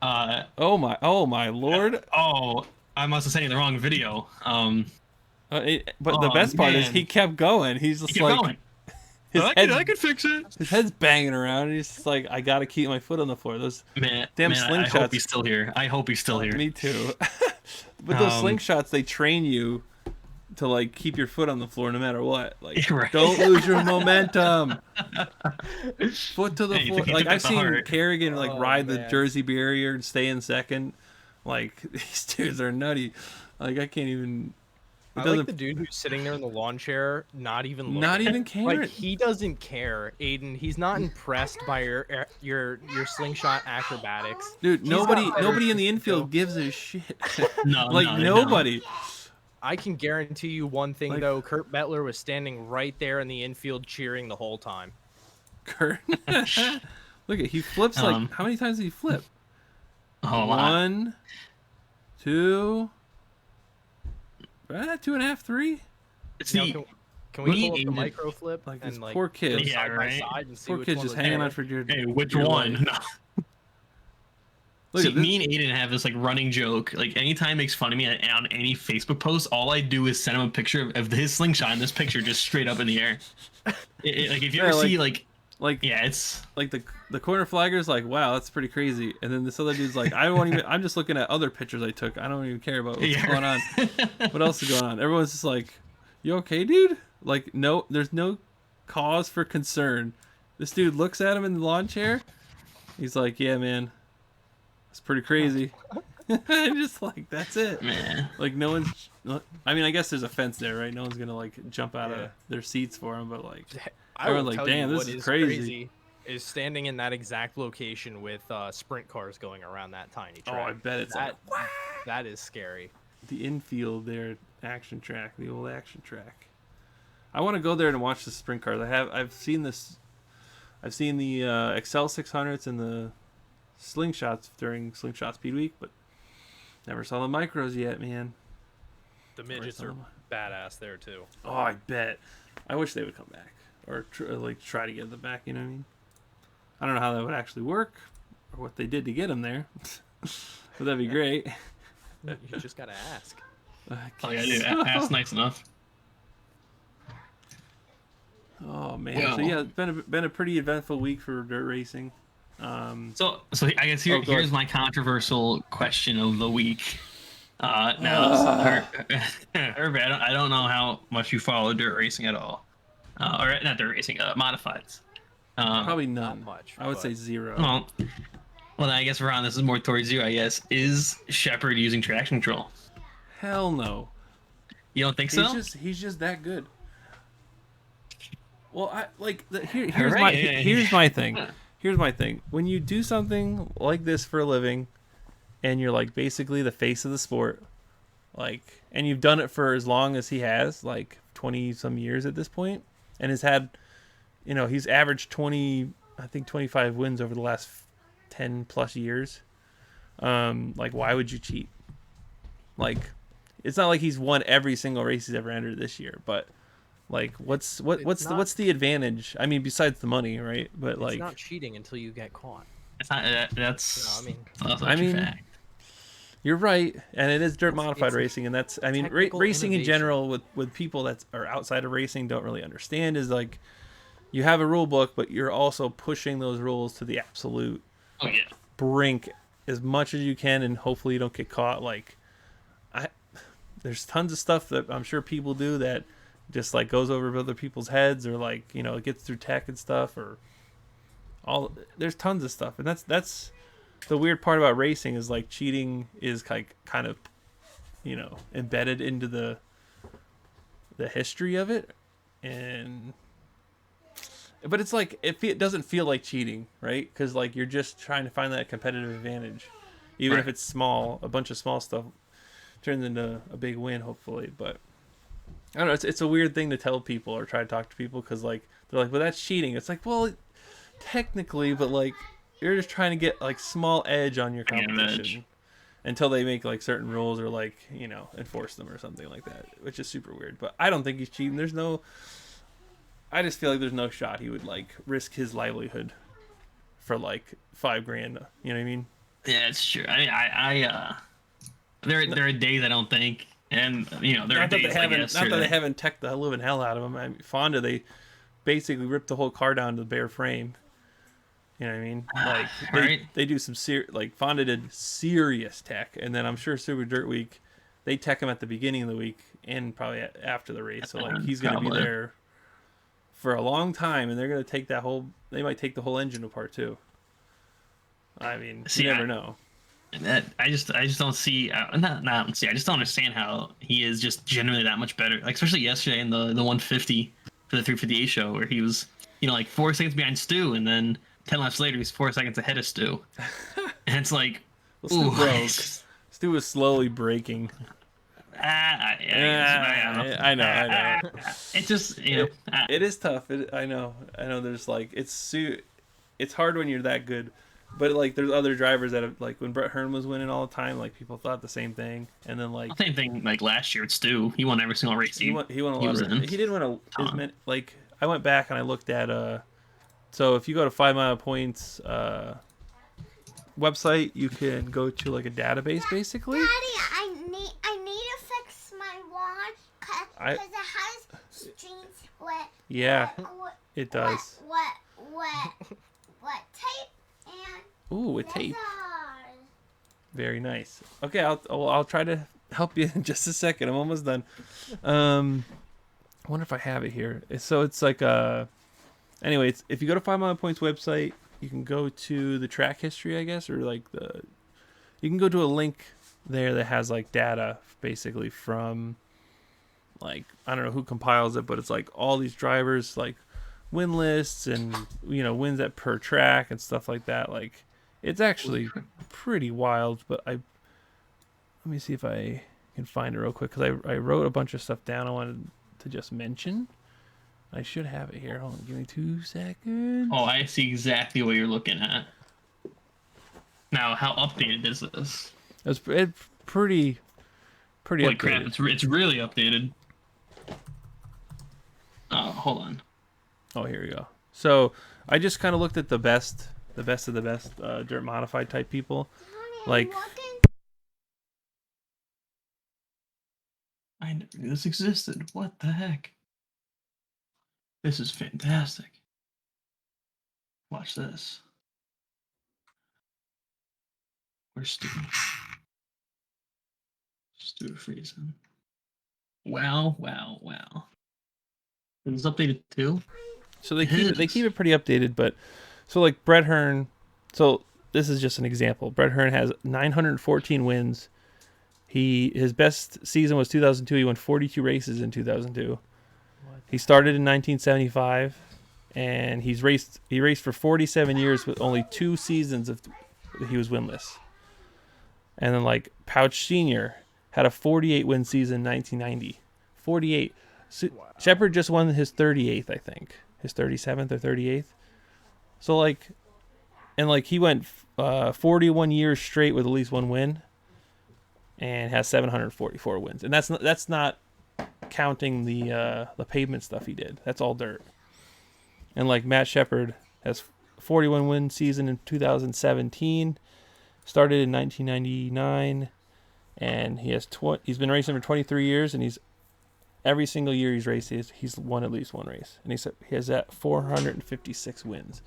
Oh my lord. I must have sent you the wrong video. But the best part is he kept going. He's just going. I could fix it. His head's banging around. And he's just like, I gotta keep my foot on the floor. Those damn slingshots. I hope he's still here. Me too. But those slingshots, they train you to like keep your foot on the floor no matter what. Like, right. Don't lose your momentum. Foot to the floor. Like I've seen Kerrigan ride the Jersey barrier and stay in second. Like these dudes are nutty. Like I can't even. I like the dude who's sitting there in the lawn chair, not even looking. Not even caring. Like he doesn't care, Aiden. He's not impressed by your slingshot acrobatics. Dude, nobody in the infield gives a shit. Nobody. I can guarantee you one thing though. Kurt Bettler was standing right there in the infield cheering the whole time. Kurt, look at he flips like how many times did he flip? Oh, 1, 2. 2.5, 3. See, can we pull up the micro flip? Like these poor kids. Yeah, right. Poor kids just hanging on for your. Hey, which one? No. See, me and Aiden have this like running joke. Like anytime he makes fun of me on any Facebook post, all I do is send him a picture of his slingshot and this picture just straight up in the air. Like if you ever see it's like the corner flagger's like, wow, that's pretty crazy. And then this other dude's like, I'm just looking at other pictures I took. I don't even care about what's going on. What else is going on? Everyone's just like, you okay, dude? Like, no, there's no cause for concern. This dude looks at him in the lawn chair. He's like, yeah, man, it's pretty crazy. Just like, that's it. Man. Like no one's. I mean, I guess there's a fence there, right? No one's gonna like jump out of their seats for him, but like. Everyone's like, damn, this is crazy. Is standing in that exact location with sprint cars going around that tiny track. Oh, I bet it's that is scary. The infield there, action track, the old action track. I want to go there and watch the sprint cars. I've seen this. I've seen the Excel 600s and the slingshots during Slingshot Speed Week, but never saw the micros yet, man. The midgets are badass there too. Oh, I bet. I wish they would come back. Or try to get them back, you know what I mean? I don't know how that would actually work, or what they did to get them there, but that'd be great. You just gotta ask. All you gotta do, ask nice enough. Oh man! Well, so yeah, it's been a pretty eventful week for dirt racing. So I guess here's my controversial question of the week. Now, Herb, I don't know how much you follow dirt racing at all. Or not dirt racing, modifieds. Probably none. Not much. I would say 0. Well, I guess Ron, this is more towards you. I guess is Shepard using traction control? Hell no. You don't think so? He's just that good. Well, here's my thing. Here's my thing. When you do something like this for a living, and you're like basically the face of the sport, like, and you've done it for as long as he has, like 20 some years at this point. And has had, he's averaged 25 wins over the last 10 plus years. Like, why would you cheat? Like, it's not like he's won every single race he's ever entered this year, but like, what's the advantage? I mean, besides the money, right? But it's like, not cheating until you get caught. It's not. That's. No, I mean- that's I a mean, fact. You're right, and it is dirt modified it's racing, and that's I mean technical racing in innovation. general with people that are outside of racing don't really understand is like you have a rule book, but you're also pushing those rules to the absolute Oh yeah. brink as much as you can, and hopefully you don't get caught. Like there's tons of stuff that I'm sure people do that just like goes over other people's heads, or like it gets through tech and stuff, or there's tons of stuff, and that's the weird part about racing is like cheating is like kind of embedded into the history of it, but it's like it doesn't feel like cheating, right? Because like you're just trying to find that competitive advantage, even if Right. it's small. A bunch of small stuff turns into a big win, hopefully. But I don't know. It's a weird thing to tell people or try to talk to people, because like they're like, well, that's cheating. It's like, well, technically, but like you're just trying to get like small edge on your Get an edge. competition until they make like certain rules or like enforce them or something like that, which is super weird. But I don't think he's cheating. I just feel like there's no shot he would like risk his livelihood for like $5,000. You know what I mean? Yeah, it's true. There are days I don't think, and there are Not that days they like haven't, yesterday. not that they haven't teched the living hell out of him. I mean, Fonda, they basically ripped the whole car down to the bare frame. You know what I mean? Like Right. they do some like Fonda did serious tech, and then I'm sure Super Dirt Week, they tech him at the beginning of the week and probably after the race. So like he's gonna be Probably. there for a long time, and they're gonna take they might take the whole engine apart too. I mean, See, you never I- know. And that I just don't see not see. I just don't understand how he is just generally that much better. Like especially yesterday in the 150 for the 358 show, where he was like 4 seconds behind Stu, and then 10 laps later he's 4 seconds ahead of Stu. And it's like, Well, Stu ooh, broke. it's- Stu was slowly breaking. I know. It just It is tough. I know. There's like it's hard when you're that good, but like there's other drivers that have, like when Brett Hearn was winning all the time, like people thought the same thing, and then like same thing like last year with Stu. He won every single race. he won a he lot. was in. He didn't win as Ton. many. Like I went back and I looked at so if you go to 5 Mile Points website, you can go to like a database basically. Daddy, I need to fix my wand I- because it has strings with Yeah, wet, it does. wet tape and Ooh, with tape. scissors. Very nice. Okay, I'll try to help you in just a second. I'm almost done. I wonder if I have it here. It's like anyway, if you go to 5 Mile Points website, you can go to the track history, I guess, or like you can go to a link there that has like data basically from like I don't know who compiles it, but it's like all these drivers like win lists and wins at per track and stuff like that. Like it's actually pretty wild, but let me see if I can find it real quick, because I wrote a bunch of stuff down I wanted to just mention. I should have it here. Hold on, give me 2 seconds. Oh, I see exactly what you're looking at. Now, how updated is this? It's pretty Holy updated. crap! It's really updated. Oh, hold on. Oh, here we go. So I just kind of looked at the best of the best dirt modified type people. Honey, Like- I'm looking. I never knew this existed. What the heck? This is fantastic. Watch this. Where's Stu? Stu Friesen. Wow. Is this updated too? So they keep it pretty updated, but so like Brett Hearn. So this is just an example. Brett Hearn has 914 wins. His best season was 2002. He won 42 races in 2002. He started in 1975, and he raced for 47 years with only 2 seasons he was winless. And then like Pouch Senior had a 48 win season in 1990. 48. So Shepard just won his 38th, I think. His 37th or 38th. So like, and like he went 41 years straight with at least 1 win, and has 744 wins. And that's not counting the pavement stuff he did. That's all dirt. And like Matt Shepard has 41 win season in 2017. Started in 1999, and he's been racing for 23 years, and every single year he's raced, he's won at least one race, and he has that 456 wins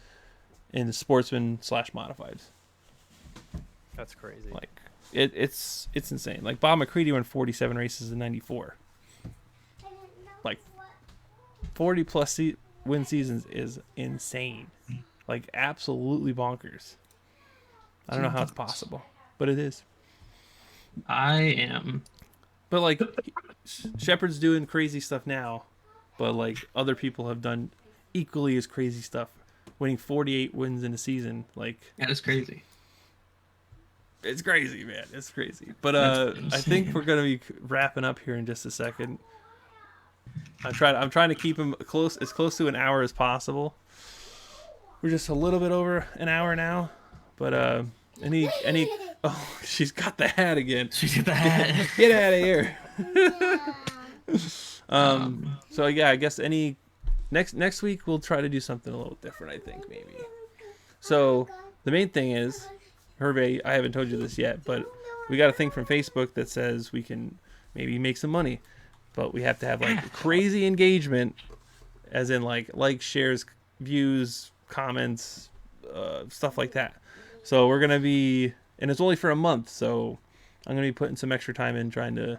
in the sportsman / modifieds. That's crazy. Like it's insane. Like Bob McCready won 47 races in '94. Like 40 plus win seasons is insane. Like absolutely bonkers. I don't know how it's possible, but it is. I am. But like Shepard's doing crazy stuff now, but like other people have done equally as crazy stuff, winning 48 wins in a season. Like That is crazy. it's crazy, man. It's crazy. But That's I think we're gonna be wrapping up here in just a second. I'm trying to keep him as close to an hour as possible. We're just a little bit over an hour now, but any oh, she's got the hat again. She's got the hat. Get out of here. So yeah, I guess next week we'll try to do something a little different, I think, maybe. So the main thing is, Hervé, I haven't told you this yet, but we got a thing from Facebook that says we can maybe make some money, but we have to have like crazy engagement, as in like shares, views, comments, stuff like that. So we're gonna be, and it's only for a month, so I'm gonna be putting some extra time in trying to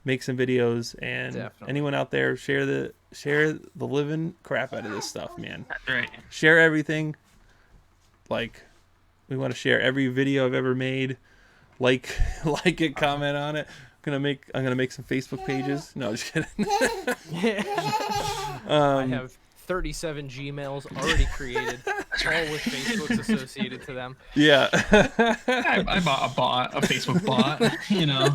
make some videos, and Definitely. anyone out there, share the living crap out of this stuff, man. That's right. Share everything. Like, we want to share every video I've ever made. Like it, comment on it. I'm gonna make some Facebook pages. No, just kidding. I have 37 Gmails already created, all with Facebooks associated to them. Yeah. I bought a Facebook bot. You know.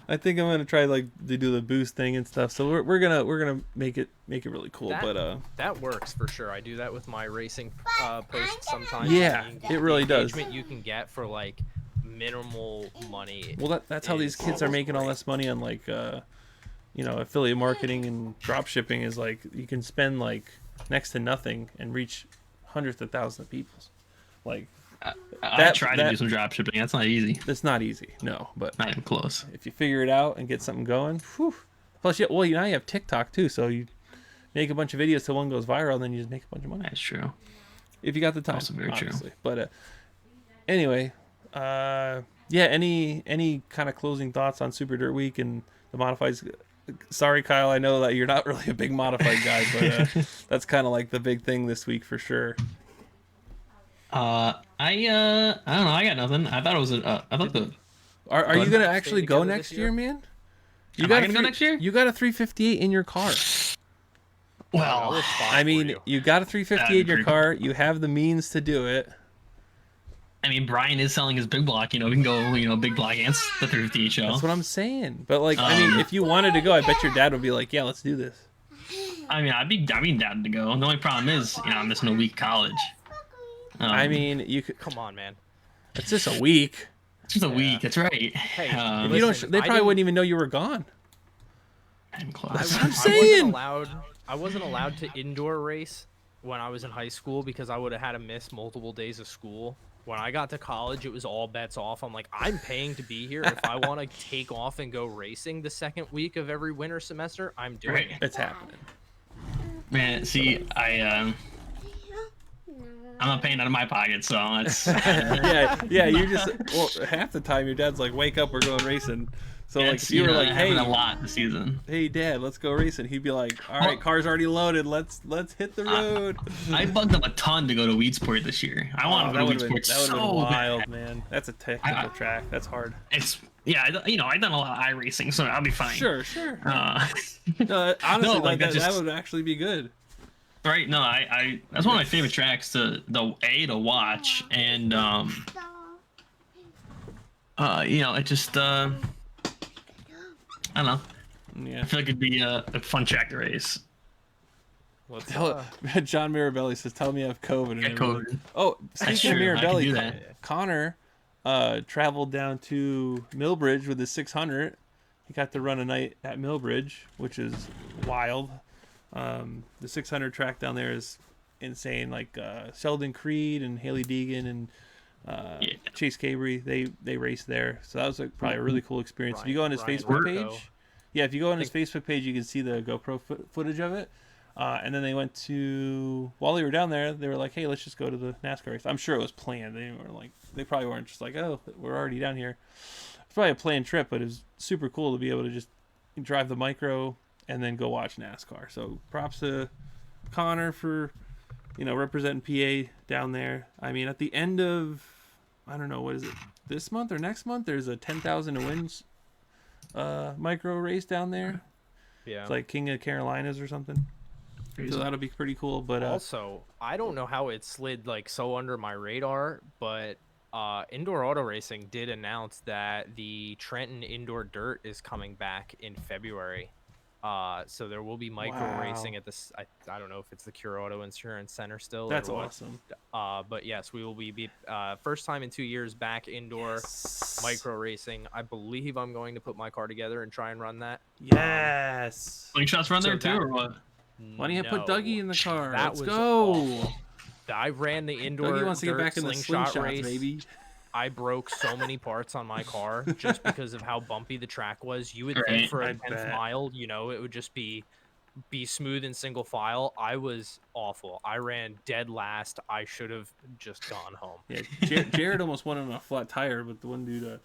I think I'm gonna try like to do the boost thing and stuff. So we're gonna make it really cool. That works for sure. I do that with my racing posts sometimes. Yeah, and it really the does. engagement you can get for like minimal money. Well, that's how these kids are making all this money on like affiliate marketing and drop shipping. Is like you can spend like next to nothing and reach hundreds of thousands of people. Like I tried to do some drop shipping. That's not easy. It's not easy, no, but Not even close. if you figure it out and get something going, whew. Plus, now you have TikTok too, so you make a bunch of videos till one goes viral, and then you just make a bunch of money That's true. if you got the time. Also very true. obviously. But anyway, yeah. Any kind of closing thoughts on Super Dirt Week and the modifieds? Sorry, Kyle. I know that you're not really a big modified guy, but that's kind of like the big thing this week for sure. I don't know. I got nothing. I thought it was I thought the. Are you But- gonna actually go together next this year, year? man? Am I gonna go next year? You got a 358 in your car. I Well, will spot I for mean, you. you got a 358 in your That'd be car. You have the means to do it. I mean, Brian is selling his big block. You know, we can go. Big block and the 350 show. That's what I'm saying. But like, I mean, if you wanted to go, I bet your dad would be like, "Yeah, let's do this." I mean, I'd be down to go. The only problem is, I'm missing a week of college. I mean, you could. Come on, man. It's just a week. it's just a week. That's right. Hey, Um, You don't. Listen, They I probably didn't- wouldn't even know you were gone. I'm close. That's what I'm I saying. I wasn't allowed to indoor race when I was in high school because I would have had to miss multiple days of school. When I got to college, it was all bets off. I'm like, I'm paying to be here. If I want to take off and go racing the second week of every winter semester, I'm doing Right. it. It's happening. Man, see, I'm not paying out of my pocket, so it's. yeah. You're just half the time your dad's like, "Wake up, we're going racing." So like, it's, if you were like, having "Hey, a lot this season. hey, Dad, let's go racing," he'd be like, "All right, car's already loaded. Let's hit the road." I bugged up a ton to go to Weedsport this year. I want to go to would've Weedsport that would've been so wild, bad. man. That's a technical track. That's hard. It's I've done a lot of iRacing, so I'll be fine. Sure. Honestly, Honestly, like, that just- would actually be good. right? No, I that's one of my favorite tracks to watch, and it just I don't know. Yeah. I feel like it'd be a fun track to race. What's John Mirabelli says, "Tell me I have COVID." And Get everything. COVID. Oh, That's speaking of true, I can Mirabelli, do that. Connor traveled down to Millbridge with his 600. He got to run a night at Millbridge, which is wild. The 600 track down there is insane. Like Sheldon Creed and Haley Deegan and Chase Cabry, they raced there. So that was probably a really cool experience. If you go on his Ryan Facebook Rocco. page, yeah, if you go on his Facebook page, you can see the GoPro footage of it. And then they went to, while they were down there, they were like, hey, let's just go to the NASCAR race. I'm sure it was planned. They probably weren't just like, oh, we're already down here. It's probably a planned trip, but it was super cool to be able to just drive the micro and then go watch NASCAR. So props to Connor for, representing PA down there. I mean, at the end of, I don't know, what is it, this month or next month, there's a 10,000 to wins micro race down there. Yeah. It's like King of Carolinas or something. So that'll be pretty cool. But also, I don't know how it slid like so under my radar, but Indoor Auto Racing did announce that the Trenton Indoor Dirt is coming back in February. So there will be micro racing at this. I don't know if it's the Cure Auto Insurance Center still. that's or what. awesome. But yes, we will be first time in 2 years back indoor micro racing. I believe I'm going to put my car together and try and run that. Yes. Slingshots run So there too, that- or what? Why don't you put Dougie in the car? That Let's was go. awful. I ran the indoor Dougie wants to get dirt back in the slingshot slingshots, race. baby. I broke so many parts on my car just because of how bumpy the track was. You would Right. think for I a 10th bet. mile, it would just be smooth in single file. I was awful. I ran dead last. I should have just gone home. Yeah, Jared almost won on a flat tire, but the one dude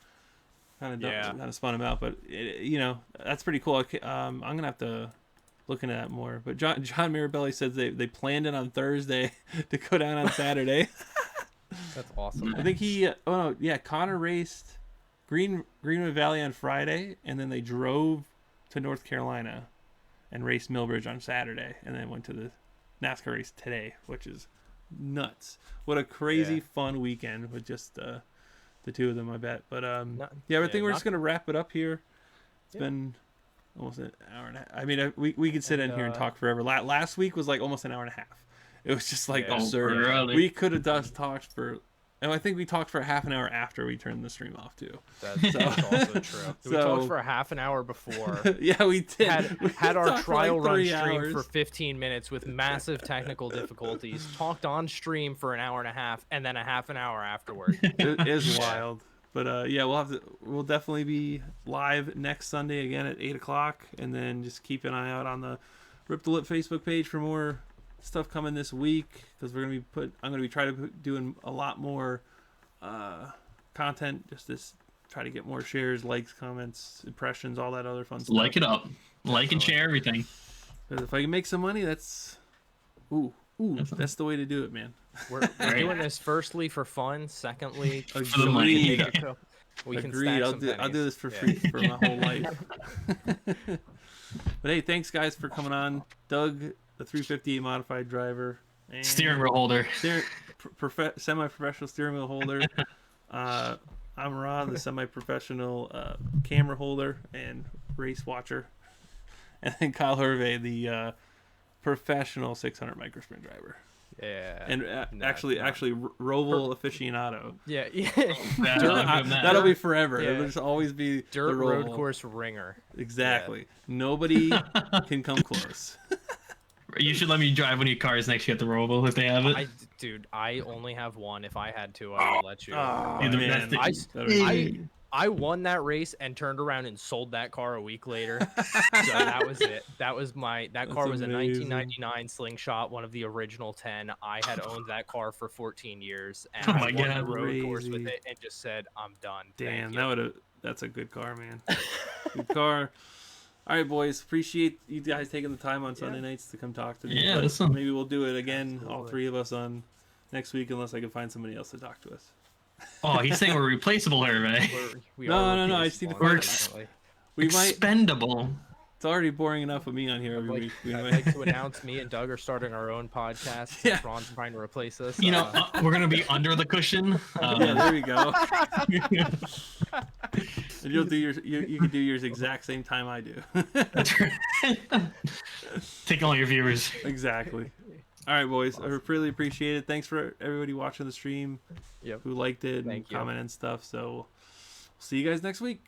kind of spun him out. But that's pretty cool. I'm gonna have to look into that more. But John Mirabelli says they planned it on Thursday to go down on Saturday. That's awesome. I think Connor raced Greenwood Valley on Friday, and then they drove to North Carolina and raced Millbridge on Saturday, and then went to the NASCAR race today, which is nuts. What a crazy fun weekend with just the two of them, I bet. But I think we're just gonna wrap it up here. It's been almost an hour and a half. I mean, we could sit in here and talk forever. Last week was like almost an hour and a half. It was just like absurd. really? We could have just talked for, and I think we talked for half an hour after we turned the stream off too. That's also true. We talked for a half an hour before. Yeah, we did. We Had our talked for like trial run 3 stream hours. for 15 minutes with massive technical difficulties. Talked on stream for an hour and a half, and then a half an hour afterward. It is wild. But we'll definitely be live next Sunday again at 8:00, and then just keep an eye out on the Rip the Lip Facebook page for more stuff coming this week, because I'm gonna be trying to doing a lot more content, just this, try to get more shares, likes, comments, impressions, all that other fun stuff. Like it up, like and share everything. 'Cause if I can make some money, that's that's the way to do it, man. We're doing this firstly for fun. Secondly, the money. we can Agreed. stack I'll some do pennies. this for free for my whole life. But hey, thanks guys for coming on. Doug, the 358 modified driver, and Steering wheel holder. semi-professional steering wheel holder. I'm Ron, the semi-professional camera holder and race watcher, and then Kyle Hervey, the professional 600 microsprint driver. Yeah. And actually, Roval aficionado. Yeah. That'll be forever. Yeah. It'll just always be Dirt the road Roval. course ringer. Exactly. Nobody can come close. You should let me drive one of your cars next year at the Roval if they have it. Dude, I only have one. If I had to, I would let you. Oh, Yeah, man. that's I won that race and turned around and sold that car a week later. So that was it. That car was amazing. a 1999 Slingshot, one of the original 10. I had owned that car for 14 years, and Oh I my won God. the road course with Crazy. it and just said, "I'm done." Damn, Thank you." that's a good car, man. Good car. All right, boys. Appreciate you guys taking the time on Sunday nights to come talk to me. Yeah, But that's some- maybe we'll do it again, all Absolutely. three of us on next week, unless I can find somebody else to talk to us. Oh, he's saying we're replaceable, Hervey. We No, are no, no, I repeatable, just need to We're definitely. We might. Expendable. It's already boring enough with me on here every week. We I'd might- like to announce me and Doug are starting our own podcast. Since Yeah. Ron's trying to replace us. You know, we're gonna be under the cushion. Yeah, there we go. And you'll do you can do yours exact same time I do. That's right. Taking all your viewers. Exactly. All right, boys. I really appreciate it. Thanks for everybody watching the stream. Yep. Who liked it and Thank you. comment and stuff. So, see you guys next week.